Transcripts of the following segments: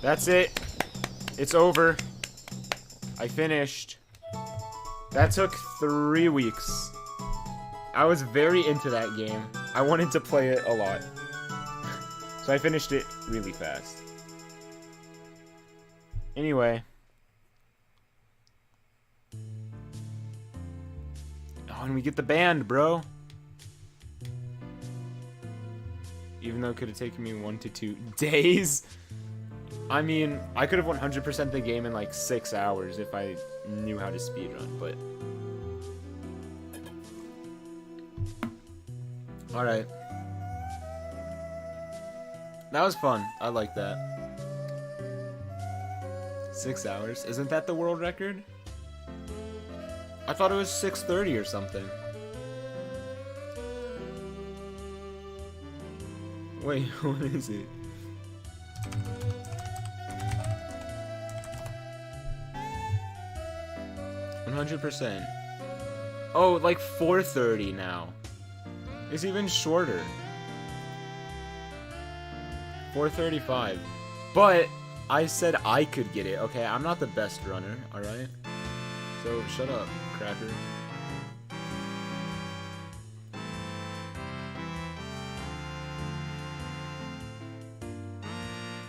That's it. It's over. I finished. That took 3 weeks. I was very into that game. I wanted to play it a lot. So I finished it really fast. Anyway. Oh, and we get the band, bro. Even though it could have taken me 1 to 2 days. I mean, I could have 100% the game in like 6 hours if I knew how to speedrun, but... Alright. That was fun. I like that. 6 hours? Isn't that the world record? I thought it was 6:30 or something. Wait, what is it? %. Oh, like 4:30 now. It's even shorter. 4:35. But I said I could get it. Okay, I'm not the best runner. All right. So shut up, cracker.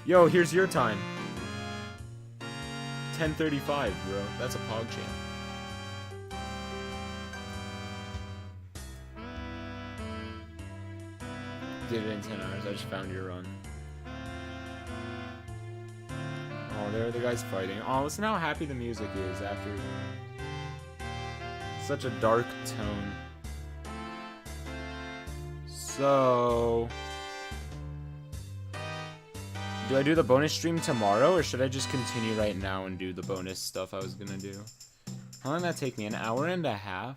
Yo, here's your time. 10:35, bro. That's a pog champ. Did it in 10 hours. I just found your run. Oh, there are the guys fighting. Oh, listen how happy the music is after such a dark tone. So, do I do the bonus stream tomorrow, or should I just continue right now and do the bonus stuff I was gonna do? How long did that take me? An hour and a half?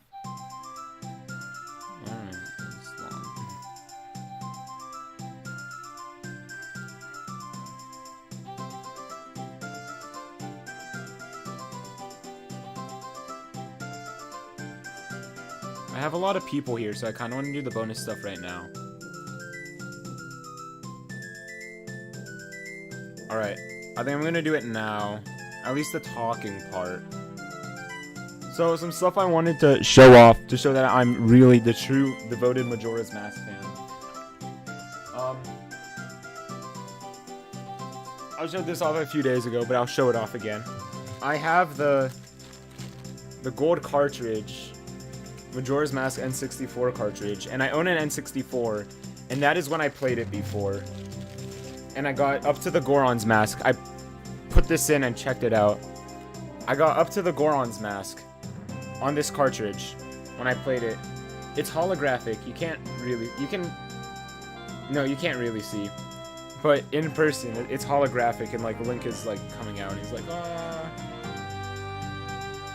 Alright, that's long. I have a lot of people here, so I kind of want to do the bonus stuff right now. Alright, I think I'm going to do it now. At least the talking part. So, some stuff I wanted to show off to show that I'm really the true devoted Majora's Mask fan. I showed this off a few days ago, but I'll show it off again. I have the gold cartridge, Majora's Mask N64 cartridge, and I own an N64, and that is when I played it before. And I got up to the Goron's Mask. I put this in and checked it out. I got up to the Goron's Mask on this cartridge when I played it. It's holographic. You can't really see. But in person, it's holographic, and like Link is like coming out, and he's like, ah.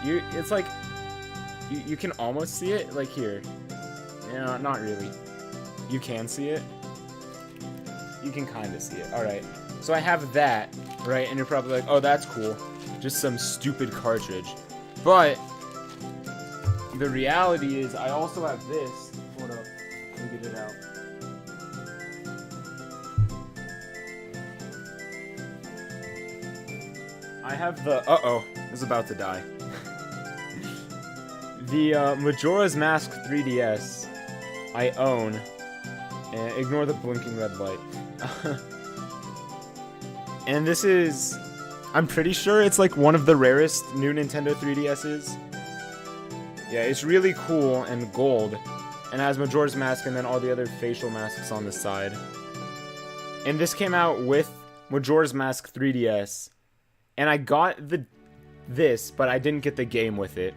It's like you can almost see it, like here. Not really. You can see it. You can kind of see it. Alright. So I have that, right? And you're probably like, oh, that's cool. Just some stupid cartridge. But the reality is I also have this. Hold up. Let me get it out. I have the... Uh-oh. I was about to die. The Majora's Mask 3DS I own. And ignore the blinking red light. And this is... I'm pretty sure it's like one of the rarest new Nintendo 3DS's. Yeah, it's really cool and gold. And has Majora's Mask and then all the other facial masks on the side. And this came out with Majora's Mask 3DS. And I got this, but I didn't get the game with it.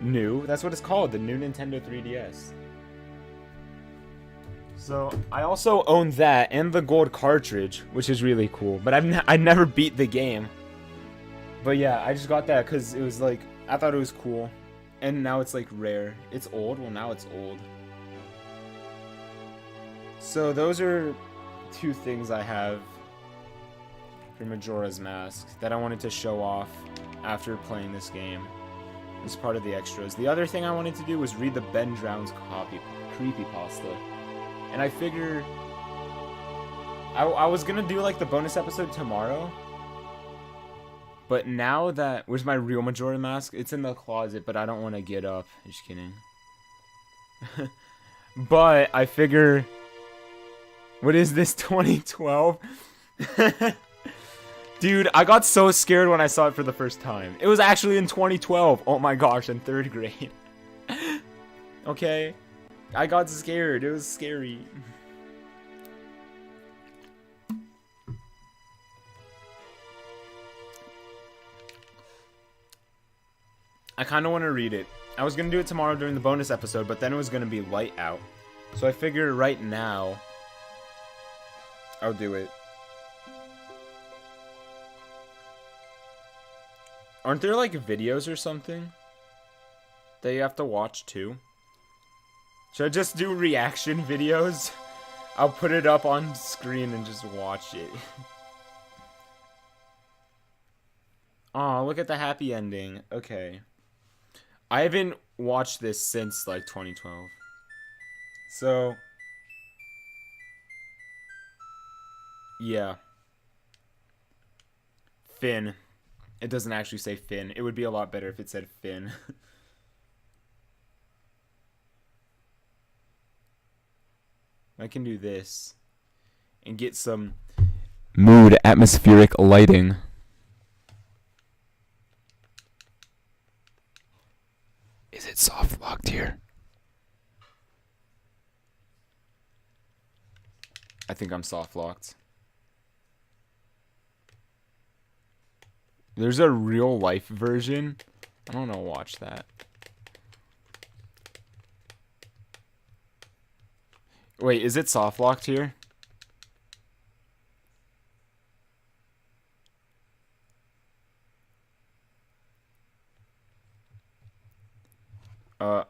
New. That's what it's called, the new Nintendo 3DS. So, I also own that and the gold cartridge, which is really cool. But I never beat the game. But yeah, I just got that because it was like, I thought it was cool. And now it's like rare. It's old? Well, now it's old. So, those are 2 things I have for Majora's Mask that I wanted to show off after playing this game. As part of the extras. The other thing I wanted to do was read the Ben Drowned Creepypasta. And I figure I was gonna do like the bonus episode tomorrow. But now that... Where's my real Majora mask? It's in the closet, but I don't want to get up. Just kidding. But I figure... What is this, 2012? Dude, I got so scared when I saw it for the first time. It was actually in 2012. Oh my gosh, in 3rd grade. Okay. I got scared. It was scary. I kind of want to read it. I was going to do it tomorrow during the bonus episode, but then it was going to be light out. So I figure right now, I'll do it. Aren't there like videos or something that you have to watch too? Should I just do reaction videos? I'll put it up on screen and just watch it. Aw, look at the happy ending. Okay. I haven't watched this since like 2012. So, yeah. Finn. It doesn't actually say Finn. It would be a lot better if it said Finn. I can do this and get some mood atmospheric lighting. Is it soft locked here? I think I'm soft locked. There's a real life version. I don't know, watch that. Wait, is it soft locked here?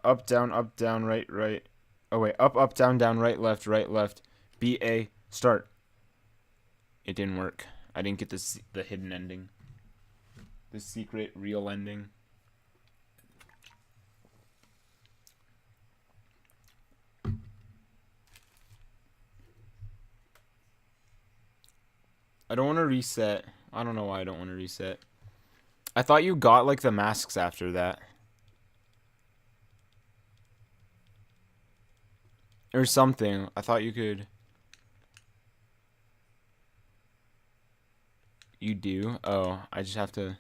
Up, down, right, right. Oh wait, up, down, right, left, BA, start. It didn't work. I didn't get the hidden ending. The secret, real ending. I don't want to reset. I don't know why I don't want to reset. I thought you got like the masks after that. Or something. I thought you could. You do? Oh, I just have to.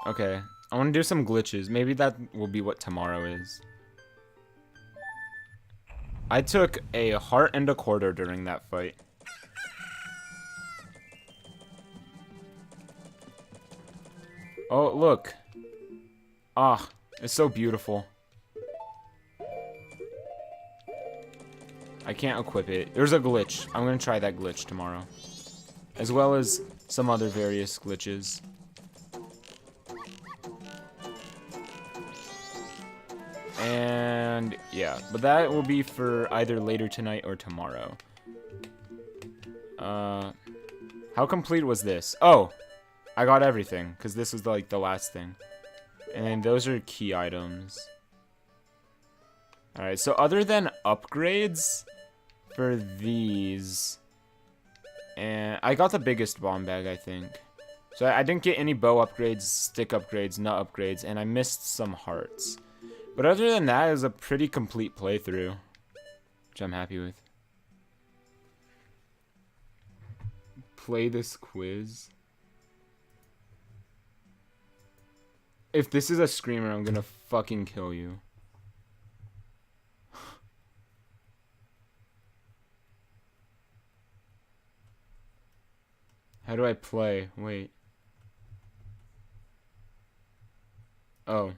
Okay. I want to do some glitches. Maybe that will be what tomorrow is. I took a heart and a quarter during that fight. Oh, look. Ah, it's so beautiful. I can't equip it. There's a glitch. I'm gonna try that glitch tomorrow. As well as some other various glitches. And yeah, but that will be for either later tonight or tomorrow. How complete was this? Oh, I got everything, because this was like the last thing. And those are key items. Alright, so other than upgrades for these, and I got the biggest bomb bag, I think. So I didn't get any bow upgrades, stick upgrades, nut upgrades, and I missed some hearts. But other than that, it was a pretty complete playthrough, which I'm happy with. Play this quiz. If this is a screamer, I'm gonna fucking kill you. How do I play? Wait. Oh.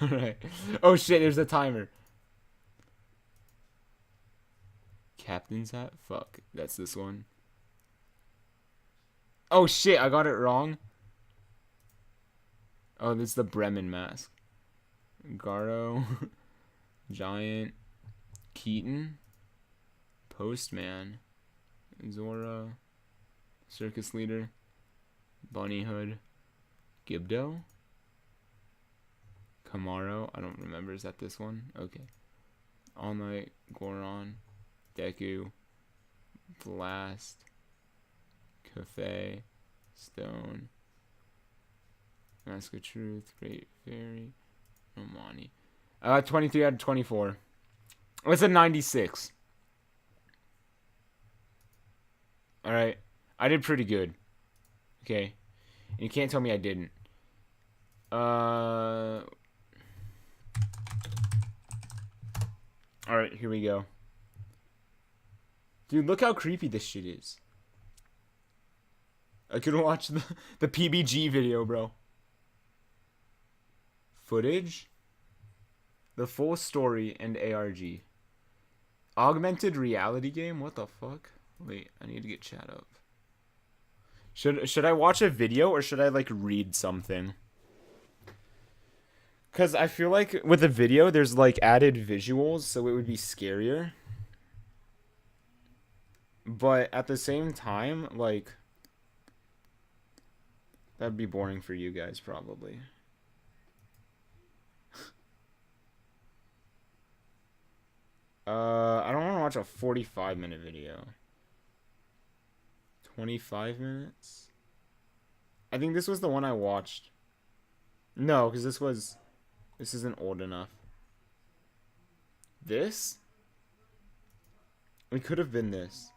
Alright. Oh shit, there's a timer. Captain's hat? Fuck. That's this one. Oh shit, I got it wrong. Oh, this is the Bremen mask. Garo. Giant. Keaton. Postman. Zora. Circus leader. Bunny Hood. Gibdo. Kamaro. I don't remember. Is that this one? Okay. All Night, Goron, Deku, Blast, Cafe, Stone, Mask of Truth, Great Fairy, Romani. 23 out of 24. It's a 96. Alright. I did pretty good. Okay. And you can't tell me I didn't. Alright, here we go. Dude, look how creepy this shit is. I could watch the PBG video, bro. Footage? The full story and ARG. Augmented reality game? What the fuck? Wait, I need to get chat up. Should I watch a video or should I like read something? Cause I feel like with a video there's like added visuals, so it would be scarier. But at the same time, like that'd be boring for you guys probably. I don't want to watch a 45-minute video. 25 minutes? I think this was the one I watched. No, because this isn't old enough. This? It could have been this.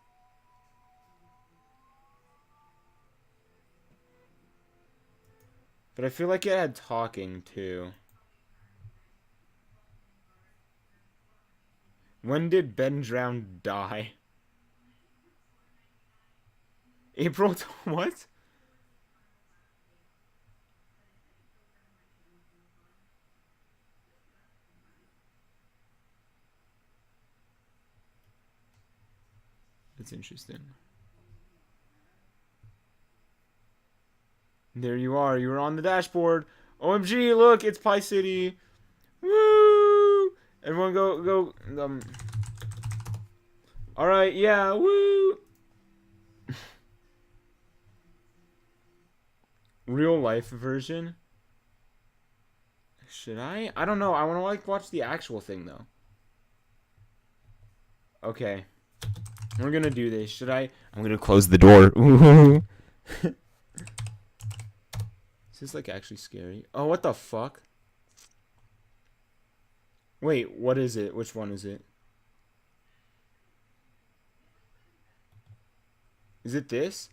But I feel like it had talking too. When did Ben Drowned die? April what? That's interesting. There you are. You were on the dashboard. OMG, look, it's Pie City. Woo! Everyone go. Alright, yeah, woo! Real life version? Should I? I don't know. I want to like watch the actual thing though. Okay. We're gonna do this. Should I? I'm gonna close the door. Is this like actually scary? Oh, what the fuck? Wait, what is it? Which one is it? Is it this?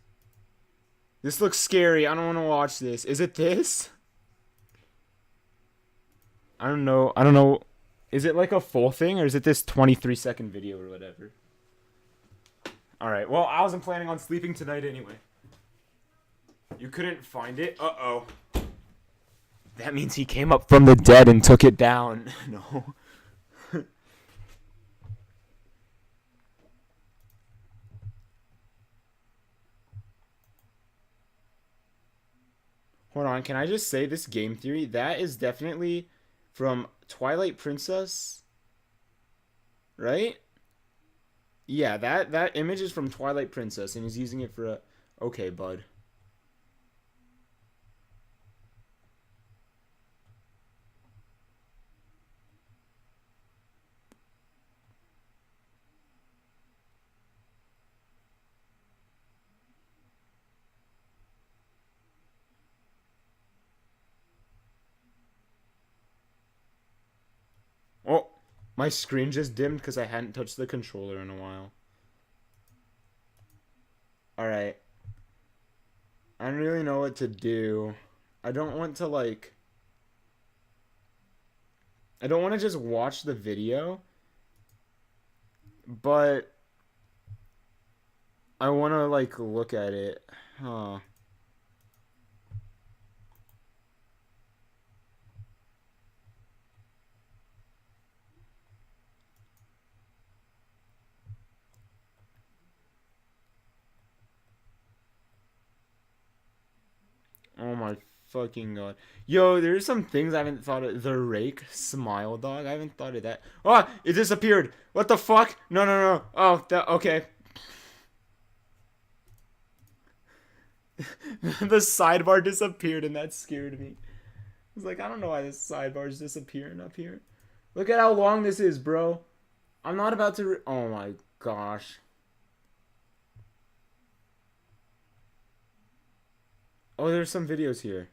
This looks scary. I don't want to watch this. Is it this? I don't know. Is it like a full thing or is it this 23-second video or whatever? Alright, well, I wasn't planning on sleeping tonight anyway. You couldn't find it? Uh-oh. That means he came up from the dead and took it down. No. Hold on, can I just say this game theory? That is definitely from Twilight Princess. Right? Yeah, that image is from Twilight Princess, and he's using it for a... Okay, bud. Oh, my screen just dimmed because I hadn't touched the controller in a while. Alright. I don't really know what to do. I don't want to, like... I don't want to just watch the video. But... I want to, like, look at it. Huh. Oh my fucking god. Yo, there's some things I haven't thought of. The Rake Smile Dog. I haven't thought of that. Oh, it disappeared. What the fuck? No. Oh, that, okay. The sidebar disappeared and that scared me. It's like, I don't know why this sidebar is disappearing up here. Look at how long this is, bro. I'm not about to... oh my gosh. Oh, there's some videos here.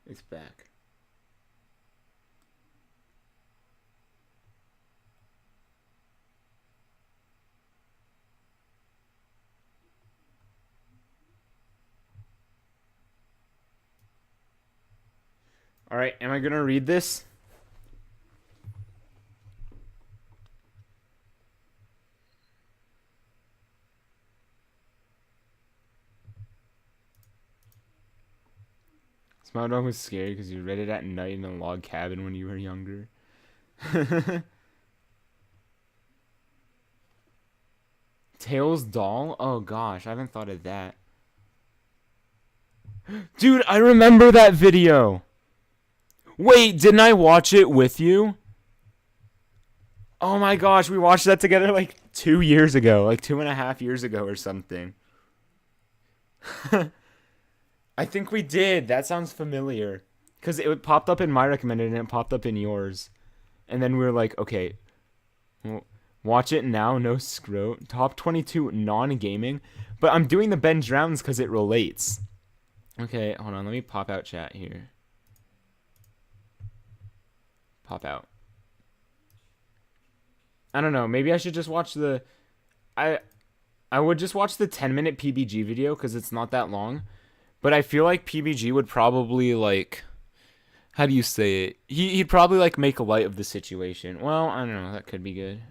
It's back. All right, am I gonna read this? Smile Dog was scary because you read it at night in a log cabin when you were younger. Tails doll? Oh gosh, I haven't thought of that. Dude, I remember that video. Wait, didn't I watch it with you? Oh my gosh, we watched that together like 2 years ago, like 2.5 years ago or something. I think we did. That sounds familiar. Because it popped up in my recommended and it popped up in yours. And then we were like, okay, well, watch it now, no scrote. Top 22 non-gaming. But I'm doing the Ben Drowns because it relates. Okay, hold on. Let me pop out chat here. Pop out. I don't know. Maybe I should just watch the... I would just watch the 10-minute PBG video because it's not that long. But I feel like PBG would probably, like... how do you say it? He'd probably, like, make light of the situation. Well, I don't know. That could be good.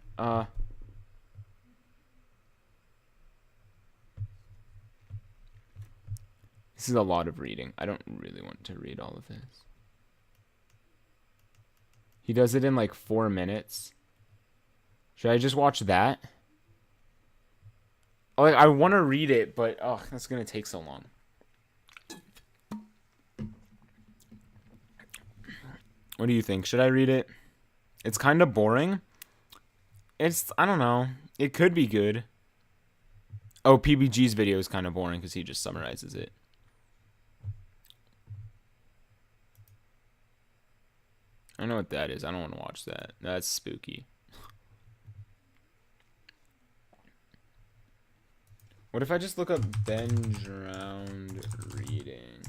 This is a lot of reading. I don't really want to read all of this. He does it in, like, 4 minutes. Should I just watch that? Like, I want to read it, but, oh, that's going to take so long. What do you think? Should I read it? It's kind of boring. I don't know. It could be good. Oh, PBG's video is kind of boring because he just summarizes it. I know what that is. I don't want to watch that. That's spooky. What if I just look up Ben Drowned reading?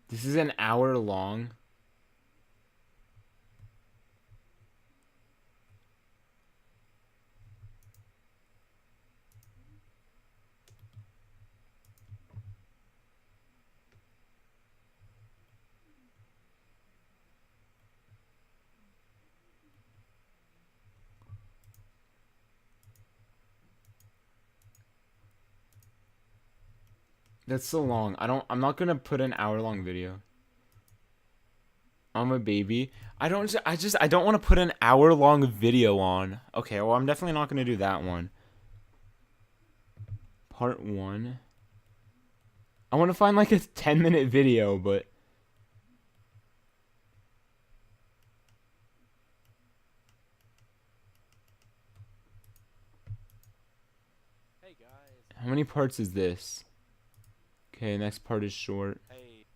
This is an hour long. That's so long. I'm not gonna put an hour-long video. I'm a baby. I don't want to put an hour-long video on. Okay, well, I'm definitely not gonna do that one. Part 1. I want to find like a 10-minute video, but hey guys. How many parts is this? Okay, next part is short. Hey.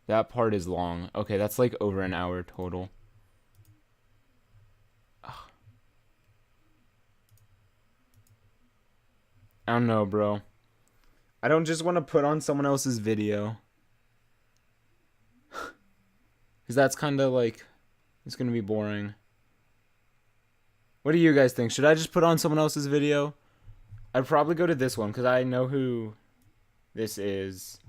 That part is long. Okay, that's like over an hour total. Ugh. I don't know, bro. I don't just want to put on someone else's video. Because that's kind of like... it's going to be boring. What do you guys think? Should I just put on someone else's video? I'd probably go to this one because I know who this is.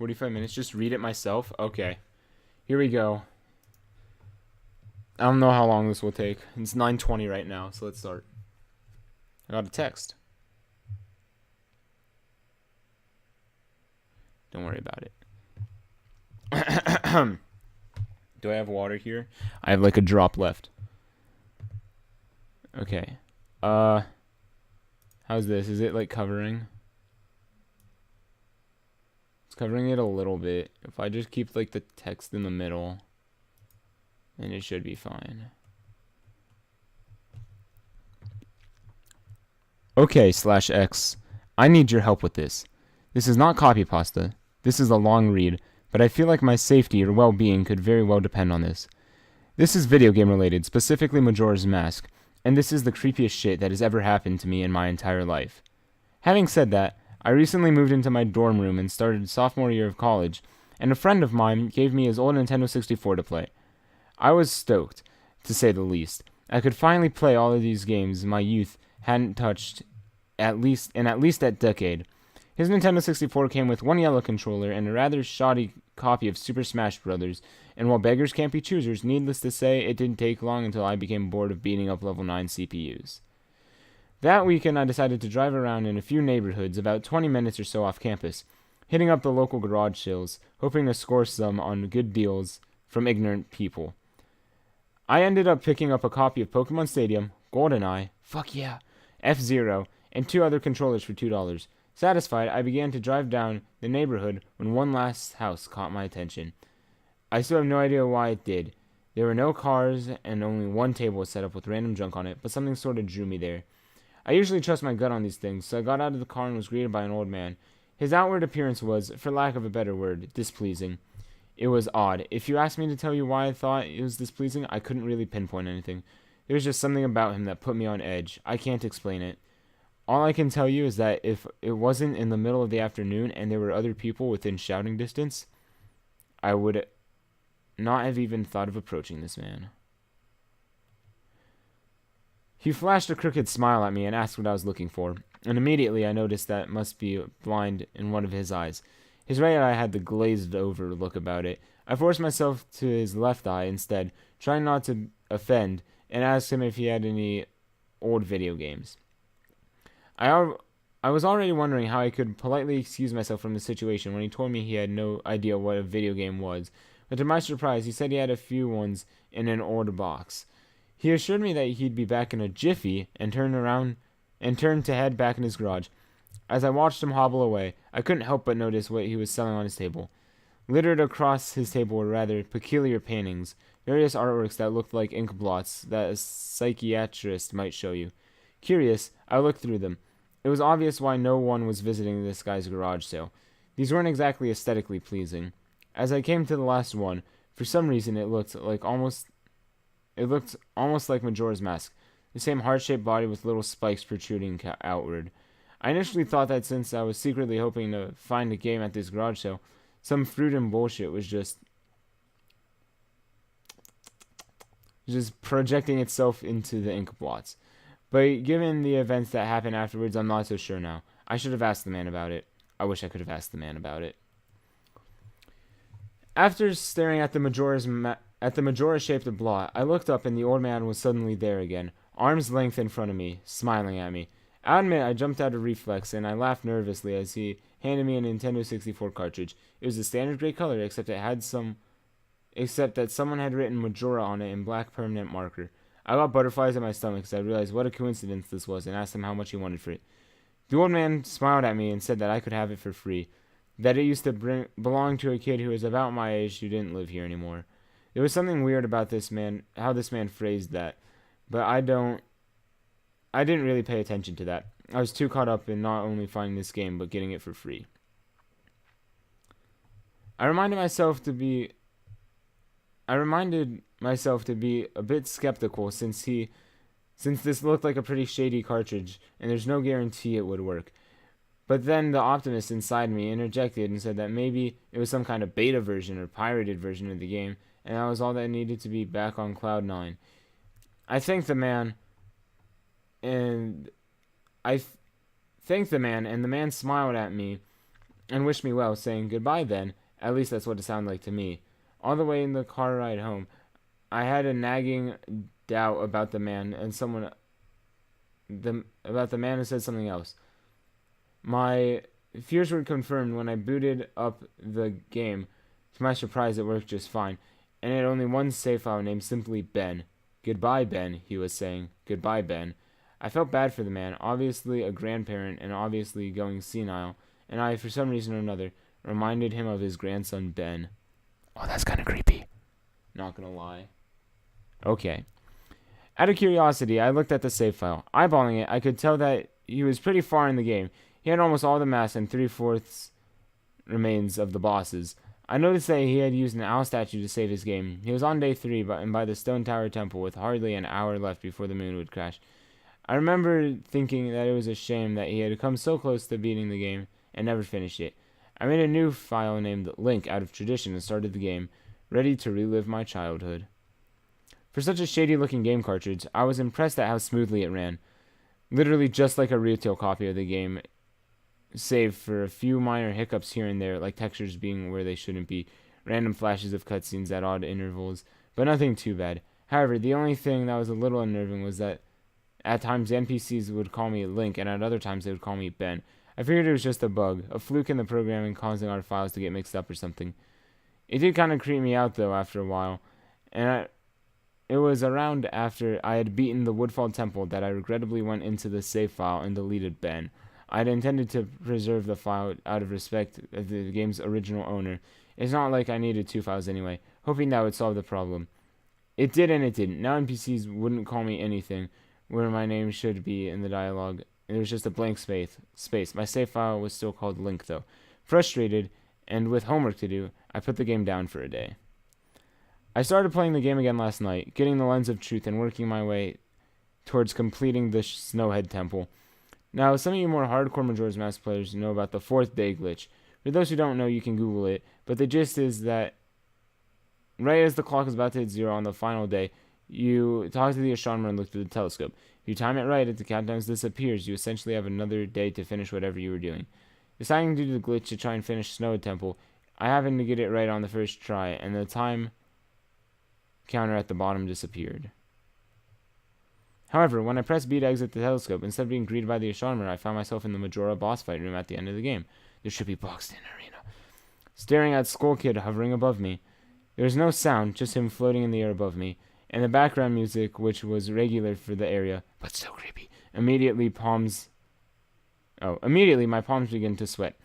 $45 minutes. Just read it myself. Okay. Here we go. I don't know how long this will take. It's 9:20 right now, so let's start. I got a text. Don't worry about it. Do I have water here? I have like a drop left. Okay. How's this? Is it like covering? It's covering it a little bit. If I just keep like the text in the middle, then it should be fine. Okay, /X. I need your help with this. This is not copypasta. This is a long read, but I feel like my safety or well-being could very well depend on this. This is video game related, specifically Majora's Mask, and this is the creepiest shit that has ever happened to me in my entire life. Having said that, I recently moved into my dorm room and started sophomore year of college, and a friend of mine gave me his old Nintendo 64 to play. I was stoked, to say the least. I could finally play all of these games my youth hadn't touched at least that decade. His Nintendo 64 came with one yellow controller and a rather shoddy copy of Super Smash Bros., and while beggars can't be choosers, needless to say, it didn't take long until I became bored of beating up level 9 CPUs. That weekend, I decided to drive around in a few neighborhoods about 20 minutes or so off campus, hitting up the local garage sales, hoping to score some on good deals from ignorant people. I ended up picking up a copy of Pokemon Stadium, GoldenEye, fuck yeah, F-Zero, and 2 other controllers for $2. Satisfied, I began to drive down the neighborhood when one last house caught my attention. I still have no idea why it did. There were no cars, and only one table was set up with random junk on it, but something sort of drew me there. I usually trust my gut on these things, so I got out of the car and was greeted by an old man. His outward appearance was, for lack of a better word, displeasing. It was odd. If you asked me to tell you why I thought it was displeasing, I couldn't really pinpoint anything. There was just something about him that put me on edge. I can't explain it. All I can tell you is that if it wasn't in the middle of the afternoon and there were other people within shouting distance, I would not have even thought of approaching this man. He flashed a crooked smile at me and asked what I was looking for, and immediately I noticed that must be blind in one of his eyes. His right eye had the glazed-over look about it. I forced myself to his left eye instead, trying not to offend, and asked him if he had any old video games. I was already wondering how I could politely excuse myself from the situation when he told me he had no idea what a video game was, but to my surprise, he said he had a few ones in an old box. He assured me that he'd be back in a jiffy and turned to head back in his garage. As I watched him hobble away, I couldn't help but notice what he was selling on his table. Littered across his table were rather peculiar paintings, various artworks that looked like ink blots that a psychiatrist might show you. Curious, I looked through them. It was obvious why no one was visiting this guy's garage sale. These weren't exactly aesthetically pleasing. As I came to the last one, for some reason it looked almost like Majora's Mask, the same heart-shaped body with little spikes protruding outward. I initially thought that since I was secretly hoping to find a game at this garage sale, some fruit and bullshit was just projecting itself into the ink blots. But given the events that happened afterwards, I'm not so sure now. I should have asked the man about it. I wish I could have asked the man about it. After staring at the Majora-shaped blot, I looked up and the old man was suddenly there again, arm's length in front of me, smiling at me. I admit I jumped out of reflex and I laughed nervously as he handed me a Nintendo 64 cartridge. It was a standard gray color, except that someone had written Majora on it in black permanent marker. I got butterflies in my stomach as I realized what a coincidence this was and asked him how much he wanted for it. The old man smiled at me and said that I could have it for free, that it used to belong to a kid who was about my age who didn't live here anymore. There was something weird about this man, how this man phrased that, but I didn't really pay attention to that. I was too caught up in not only finding this game, but getting it for free. I reminded myself to be a bit skeptical since this looked like a pretty shady cartridge, and there's no guarantee it would work. But then the optimist inside me interjected and said that maybe it was some kind of beta version or pirated version of the game, and that was all that needed to be back on Cloud 9. I thanked the man, and the man smiled at me and wished me well, saying, "Goodbye then." At least that's what it sounded like to me. All the way in the car ride home, I had a nagging doubt about the man and about the man who said something else. My fears were confirmed when I booted up the game. To my surprise, it worked just fine, and it had only one save file named simply Ben. Goodbye, Ben, he was saying. Goodbye, Ben. I felt bad for the man, obviously a grandparent and obviously going senile, and I, for some reason or another, reminded him of his grandson, Ben. Oh, that's kind of creepy. Not gonna lie. Okay. Out of curiosity, I looked at the save file. Eyeballing it, I could tell that he was pretty far in the game. He had almost all the masks and 3/4 remains of the bosses. I noticed that he had used an owl statue to save his game. He was on day 3 and by the Stone Tower Temple with hardly an hour left before the moon would crash. I remember thinking that it was a shame that he had come so close to beating the game and never finished it. I made a new file named Link out of tradition and started the game, ready to relive my childhood. For such a shady-looking game cartridge, I was impressed at how smoothly it ran. Literally just like a retail copy of the game, save for a few minor hiccups here and there, like textures being where they shouldn't be, random flashes of cutscenes at odd intervals, but nothing too bad. However, the only thing that was a little unnerving was that at times the NPCs would call me Link, and at other times they would call me Ben. I figured it was just a bug, a fluke in the programming causing our files to get mixed up or something. It did kind of creep me out, though, after a while, and it was around after I had beaten the Woodfall Temple that I regrettably went into the save file and deleted Ben. I had intended to preserve the file out of respect of the game's original owner. It's not like I needed 2 files anyway, hoping that would solve the problem. It did and it didn't. Now NPCs wouldn't call me anything where my name should be in the dialogue. It was just a blank space. My save file was still called Link, though. Frustrated, and with homework to do, I put the game down for a day. I started playing the game again last night, getting the Lens of Truth and working my way towards completing the Snowhead Temple. Now, some of you more hardcore Majora's Mask players know about the 4th day glitch. For those who don't know, you can Google it, but the gist is that right as the clock is about to hit 0 on the final day, you talk to the astronomer and look through the telescope. If you time it right, as the countdown disappears, you essentially have another day to finish whatever you were doing. Deciding to do the glitch to try and finish Snowhead Temple, I happened to get it right on the first try, and the time counter at the bottom disappeared. However, when I pressed B to exit the telescope, instead of being greeted by the astronomer, I found myself in the Majora boss fight room at the end of the game. There should be boxed-in arena. Staring at Skull Kid hovering above me. There was no sound, just him floating in the air above me, and the background music, which was regular for the area, but so creepy. Immediately my palms began to sweat.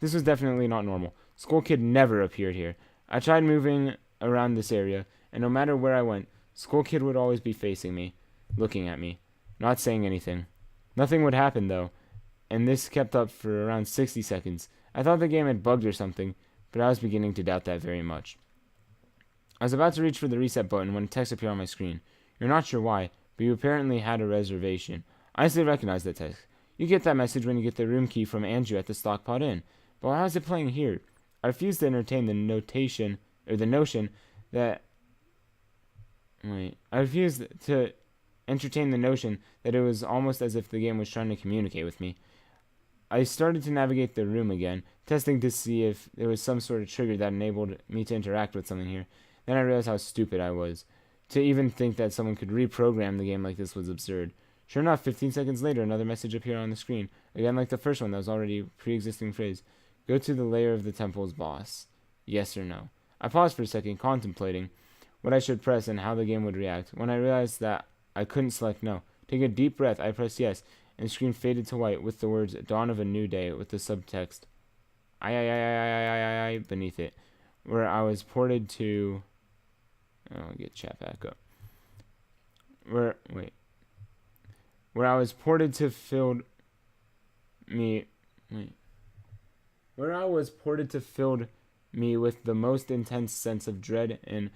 This was definitely not normal. Skull Kid never appeared here. I tried moving around this area, and no matter where I went, Skull Kid would always be facing me, looking at me, not saying anything. Nothing would happen, though, and this kept up for around 60 seconds. I thought the game had bugged or something, but I was beginning to doubt that very much. I was about to reach for the reset button when a text appeared on my screen. You're not sure why, but you apparently had a reservation. I instantly recognized that text. You get that message when you get the room key from Andrew at the Stockpot Inn. But how is it playing here? I refuse to entertain the notion that it was almost as if the game was trying to communicate with me. I started to navigate the room again, testing to see if there was some sort of trigger that enabled me to interact with something here. Then I realized how stupid I was. To even think that someone could reprogram the game like this was absurd. Sure enough, 15 seconds later, another message appeared on the screen. Again, like the first one, that was already a pre-existing phrase. Go to the lair of the temple's boss. Yes or no. I paused for a second, contemplating what I should press and how the game would react. When I realized that I couldn't select no. Taking a deep breath, I pressed yes, and the screen faded to white with the words Dawn of a New Day with the subtext I beneath it, where I was ported to... I'll get chat back up. Where I was ported to filled me with the most intense sense of dread and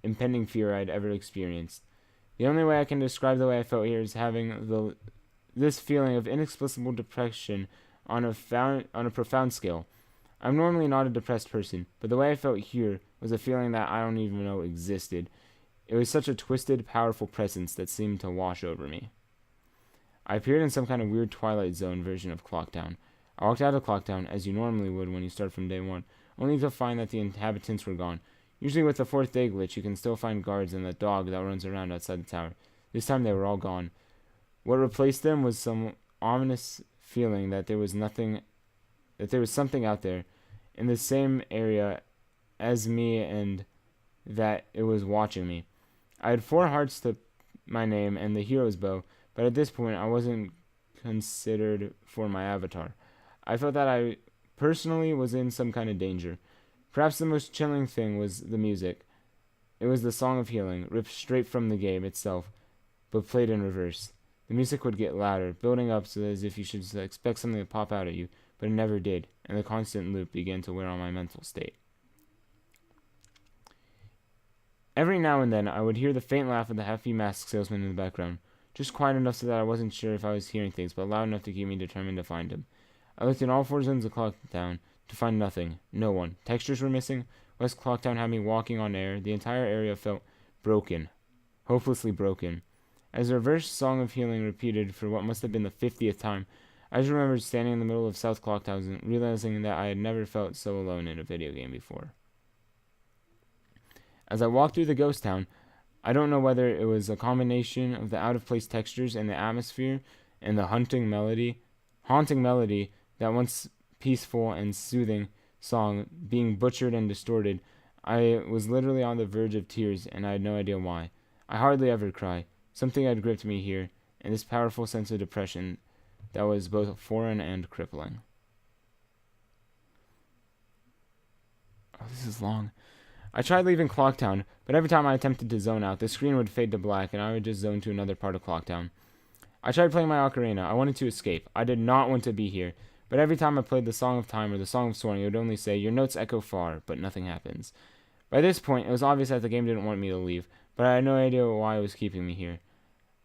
impending fear I'd ever experienced. The only way I can describe the way I felt here is having this feeling of inexplicable depression on a profound scale. I'm normally not a depressed person, but the way I felt here was a feeling that I don't even know existed. It was such a twisted, powerful presence that seemed to wash over me. I appeared in some kind of weird Twilight Zone version of Clocktown. I walked out of Clocktown, as you normally would when you start from day one, only to find that the inhabitants were gone. Usually with the 4th day glitch, you can still find guards and the dog that runs around outside the tower. This time they were all gone. What replaced them was some ominous feeling that there was something out there in the same area as me and that it was watching me. I had 4 hearts to my name and the hero's bow, but at this point I wasn't considered for my avatar. I felt that I personally was in some kind of danger. Perhaps the most chilling thing was the music. It was the Song of Healing, ripped straight from the game itself, but played in reverse. The music would get louder, building up so as if you should expect something to pop out at you, but it never did, and the constant loop began to wear on my mental state. Every now and then, I would hear the faint laugh of the happy mask salesman in the background, just quiet enough so that I wasn't sure if I was hearing things, but loud enough to keep me determined to find him. I looked in all 4 zones of Clocktown to find nothing, no one. Textures were missing. West Clocktown had me walking on air. The entire area felt broken, hopelessly broken. As the reverse Song of Healing repeated for what must have been the 50th time, I just remembered standing in the middle of South Clocktown, realizing that I had never felt so alone in a video game before. As I walked through the ghost town, I don't know whether it was a combination of the out-of-place textures and the atmosphere and the haunting melody that once peaceful and soothing song being butchered and distorted. I was literally on the verge of tears, and I had no idea why. I hardly ever cry. Something had gripped me here, and this powerful sense of depression that was both foreign and crippling. Oh, this is long. I tried leaving Clocktown, but every time I attempted to zone out, the screen would fade to black, and I would just zone to another part of Clocktown. I tried playing my ocarina. I wanted to escape. I did not want to be here. But every time I played the Song of Time or the Song of Soaring, it would only say, "Your notes echo far," but nothing happens. By this point, it was obvious that the game didn't want me to leave, but I had no idea why it was keeping me here.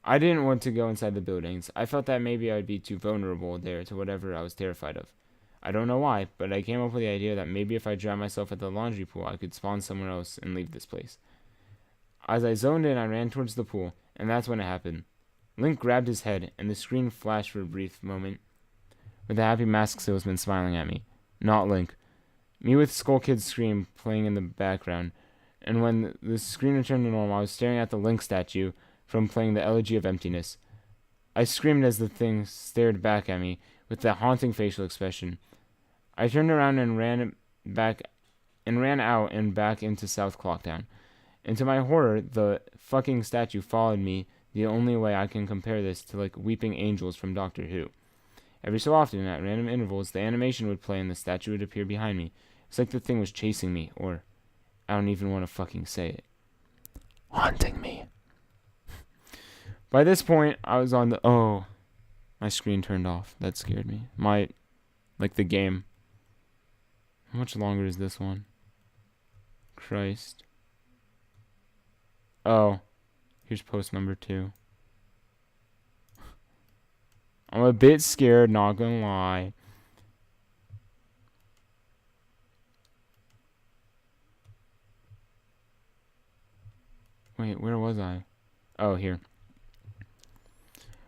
I didn't want to go inside the buildings. I felt that maybe I would be too vulnerable there to whatever I was terrified of. I don't know why, but I came up with the idea that maybe if I drowned myself at the laundry pool, I could spawn somewhere else and leave this place. As I zoned in, I ran towards the pool, and that's when it happened. Link grabbed his head, and the screen flashed for a brief moment, with the happy mask salesman smiling at me. Not Link. Me with Skull Kid's scream playing in the background, and when the screen returned to normal, I was staring at the Link statue from playing the Elegy of Emptiness. I screamed as the thing stared back at me with that haunting facial expression. I turned around and ran out and back into South Clocktown. And to my horror, the fucking statue followed me the only way I can compare this to like weeping angels from Doctor Who. Every so often, at random intervals, the animation would play and the statue would appear behind me. It's like the thing was chasing me, or I don't even want to fucking say it. Haunting me. By this point, I was on the... Oh, my screen turned off. That scared me. The game. How much longer is this one? Christ. Oh, here's post number 2. I'm a bit scared, not gonna lie. Wait, where was I? Oh, here.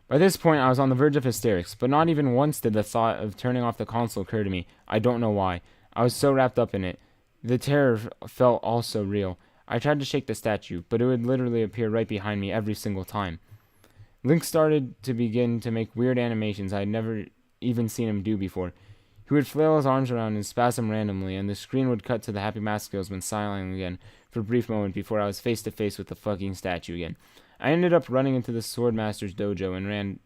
By this point, I was on the verge of hysterics, but not even once did the thought of turning off the console occur to me. I don't know why. I was so wrapped up in it. The terror felt all so real. I tried to shake the statue, but it would literally appear right behind me every single time. Link started to begin to make weird animations I had never even seen him do before. He would flail his arms around and spasm randomly, and the screen would cut to the happy mask salesman smiling again for a brief moment before I was face to face with the fucking statue again. I ended up running into the Swordmaster's dojo and ran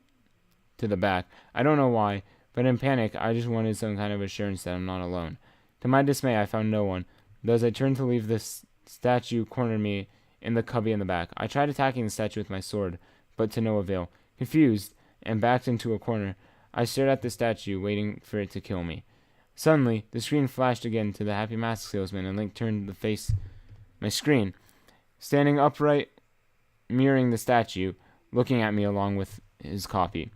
to the back. I don't know why, but in panic, I just wanted some kind of assurance that I'm not alone. To my dismay, I found no one. Though as I turned to leave, this statue cornered me in the cubby in the back. I tried attacking the statue with my sword, but to no avail. Confused, and backed into a corner, I stared at the statue, waiting for it to kill me. Suddenly, the screen flashed again to the happy mask salesman, and Link turned to face my screen, standing upright, mirroring the statue, looking at me along with his copy,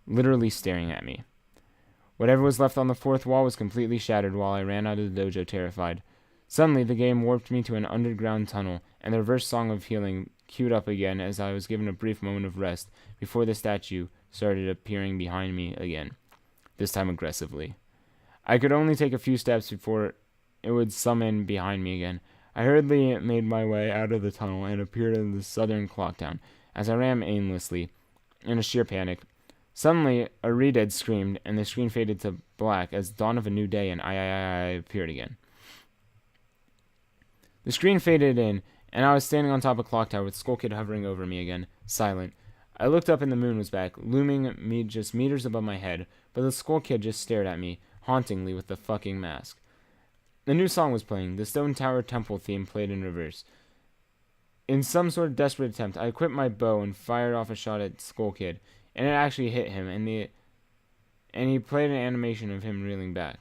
literally staring at me. Whatever was left on the fourth wall was completely shattered while I ran out of the dojo terrified. Suddenly, the game warped me to an underground tunnel, and the reverse Song of Healing queued up again as I was given a brief moment of rest before the statue started appearing behind me again, this time aggressively. I could only take a few steps before it would summon behind me again. I hurriedly made my way out of the tunnel and appeared in the southern clock town. As I ran aimlessly, in a sheer panic, suddenly a redhead screamed, and the screen faded to black as dawn of a new day, and I appeared again. The screen faded in, and I was standing on top of a clock tower with Skull Kid hovering over me again, silent. I looked up and the moon was back, looming me just meters above my head, but the Skull Kid just stared at me, hauntingly with the fucking mask. The new song was playing. The Stone Tower Temple theme played in reverse. In some sort of desperate attempt, I equipped my bow and fired off a shot at Skull Kid, and it actually hit him, and he played an animation of him reeling back.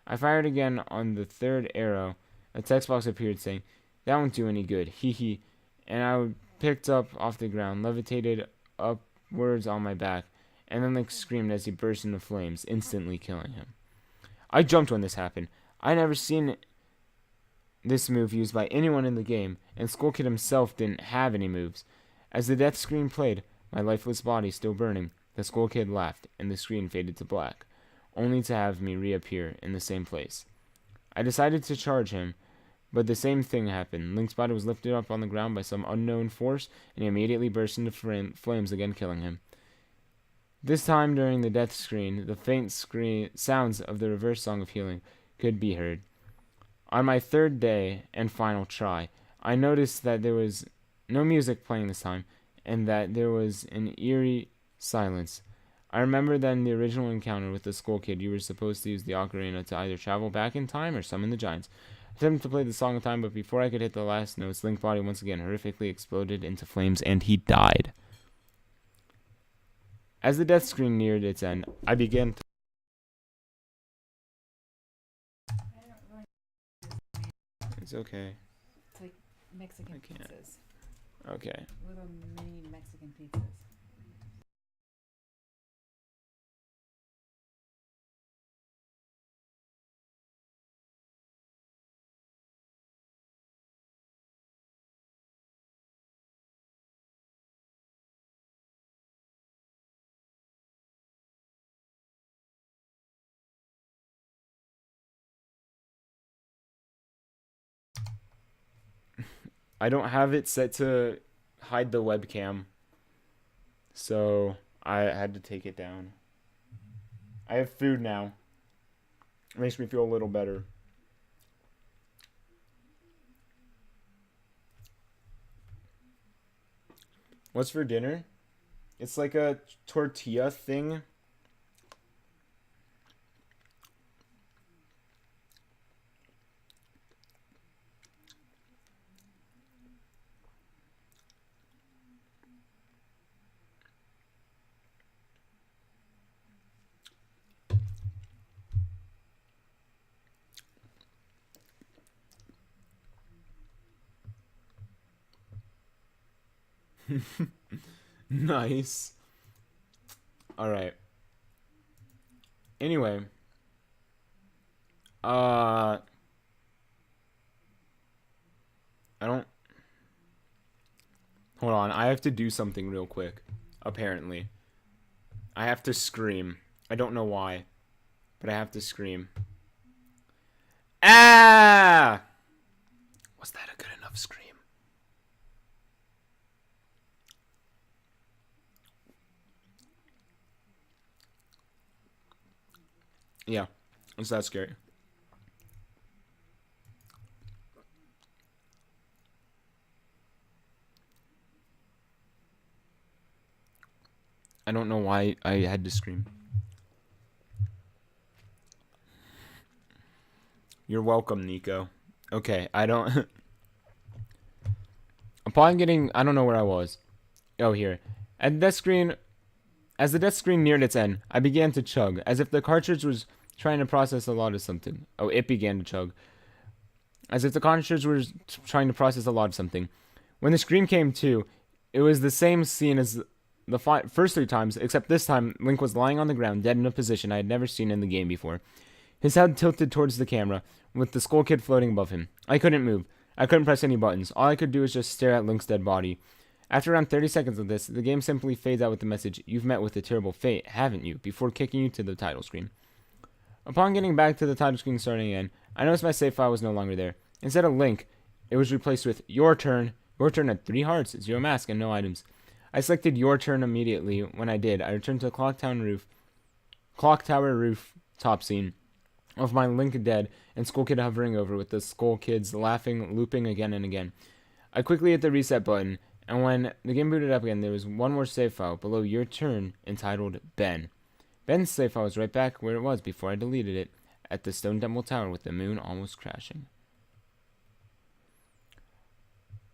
I fired again on the third arrow. A text box appeared saying, "That won't do any good, hee hee," and I picked up off the ground, levitated upwards on my back, and then screamed as he burst into flames, instantly killing him. I jumped when this happened. I never seen this move used by anyone in the game, and Skull Kid himself didn't have any moves. As the death screen played, my lifeless body still burning, the Skull Kid laughed, and the screen faded to black, only to have me reappear in the same place. I decided to charge him, but the same thing happened. Link's body was lifted up on the ground by some unknown force, and he immediately burst into flames again, killing him. This time during the death screen, the faint sounds of the reverse song of healing could be heard. On my third day and final try, I noticed that there was no music playing this time, and that there was an eerie silence. I remember that in the original encounter with the Skull Kid, you were supposed to use the ocarina to either travel back in time or summon the giants. I attempted to play the song of time, but before I could hit the last notes, Link's body once again horrifically exploded into flames, and he died. As the death screen neared its end, I began to... It's okay. It's like Mexican I can't. pizzas. Okay. Little mini Mexican pizzas. I don't have it set to hide the webcam, so I had to take it down. I have food now. It makes me feel a little better. What's for dinner? It's like a tortilla thing. Nice. Alright. Anyway. I don't... Hold on, I have to do something real quick. Apparently. I have to scream. I don't know why. But I have to scream. Ah! Was that a good enough scream? Yeah, it's that scary. I don't know why I had to scream. You're welcome, Nico. Okay, I don't... Upon getting... I don't know where I was. Oh, here. At the death screen... As the death screen neared its end, I began to chug, as if the cartridge was trying to process a lot of something. Oh, it began to chug. As if the cartridge was trying to process a lot of something. When the scream came to, it was the same scene as the first 3 times, except this time, Link was lying on the ground, dead in a position I had never seen in the game before. His head tilted towards the camera, with the Skull Kid floating above him. I couldn't move. I couldn't press any buttons. All I could do was just stare at Link's dead body. After around 30 seconds of this, the game simply fades out with the message, "You've met with a terrible fate, haven't you?" before kicking you to the title screen. Upon getting back to the title screen starting again, I noticed my save file was no longer there. Instead of Link, it was replaced with your turn. Your turn had 3 hearts, 0 mask, and no items. I selected your turn immediately. When I did, I returned to the clock tower roof top scene of my Link dead and Skull Kid hovering over with the Skull Kids laughing, looping again and again. I quickly hit the reset button, and when the game booted up again, there was one more save file below your turn entitled Ben. Ben's save file was right back where it was before I deleted it, at the Stone Temple Tower with the moon almost crashing.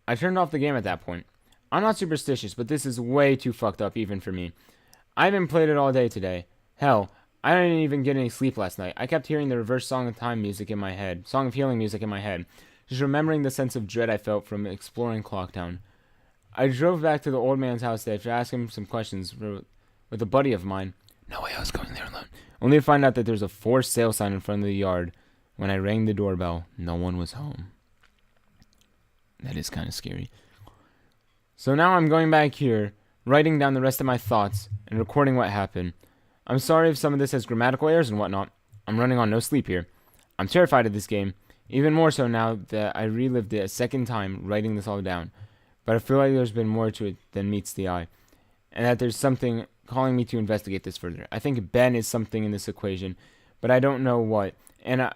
I turned off the game at that point. I'm not superstitious, but this is way too fucked up even for me. I haven't played it all day today. Hell, I didn't even get any sleep last night. I kept hearing the reverse Song of Time music in my head, Song of Healing music in my head, just remembering the sense of dread I felt from exploring Clocktown. I drove back to the old man's house today to ask him some questions with a buddy of mine. No way I was going there alone. Only to find out that there's a for sale sign in front of the yard. When I rang the doorbell, no one was home. That is kind of scary. So now I'm going back here, writing down the rest of my thoughts, and recording what happened. I'm sorry if some of this has grammatical errors and whatnot. I'm running on no sleep here. I'm terrified of this game, even more so now that I relived it a second time writing this all down. But I feel like there's been more to it than meets the eye, and that there's something calling me to investigate this further. I think Ben is something in this equation, but I don't know what. And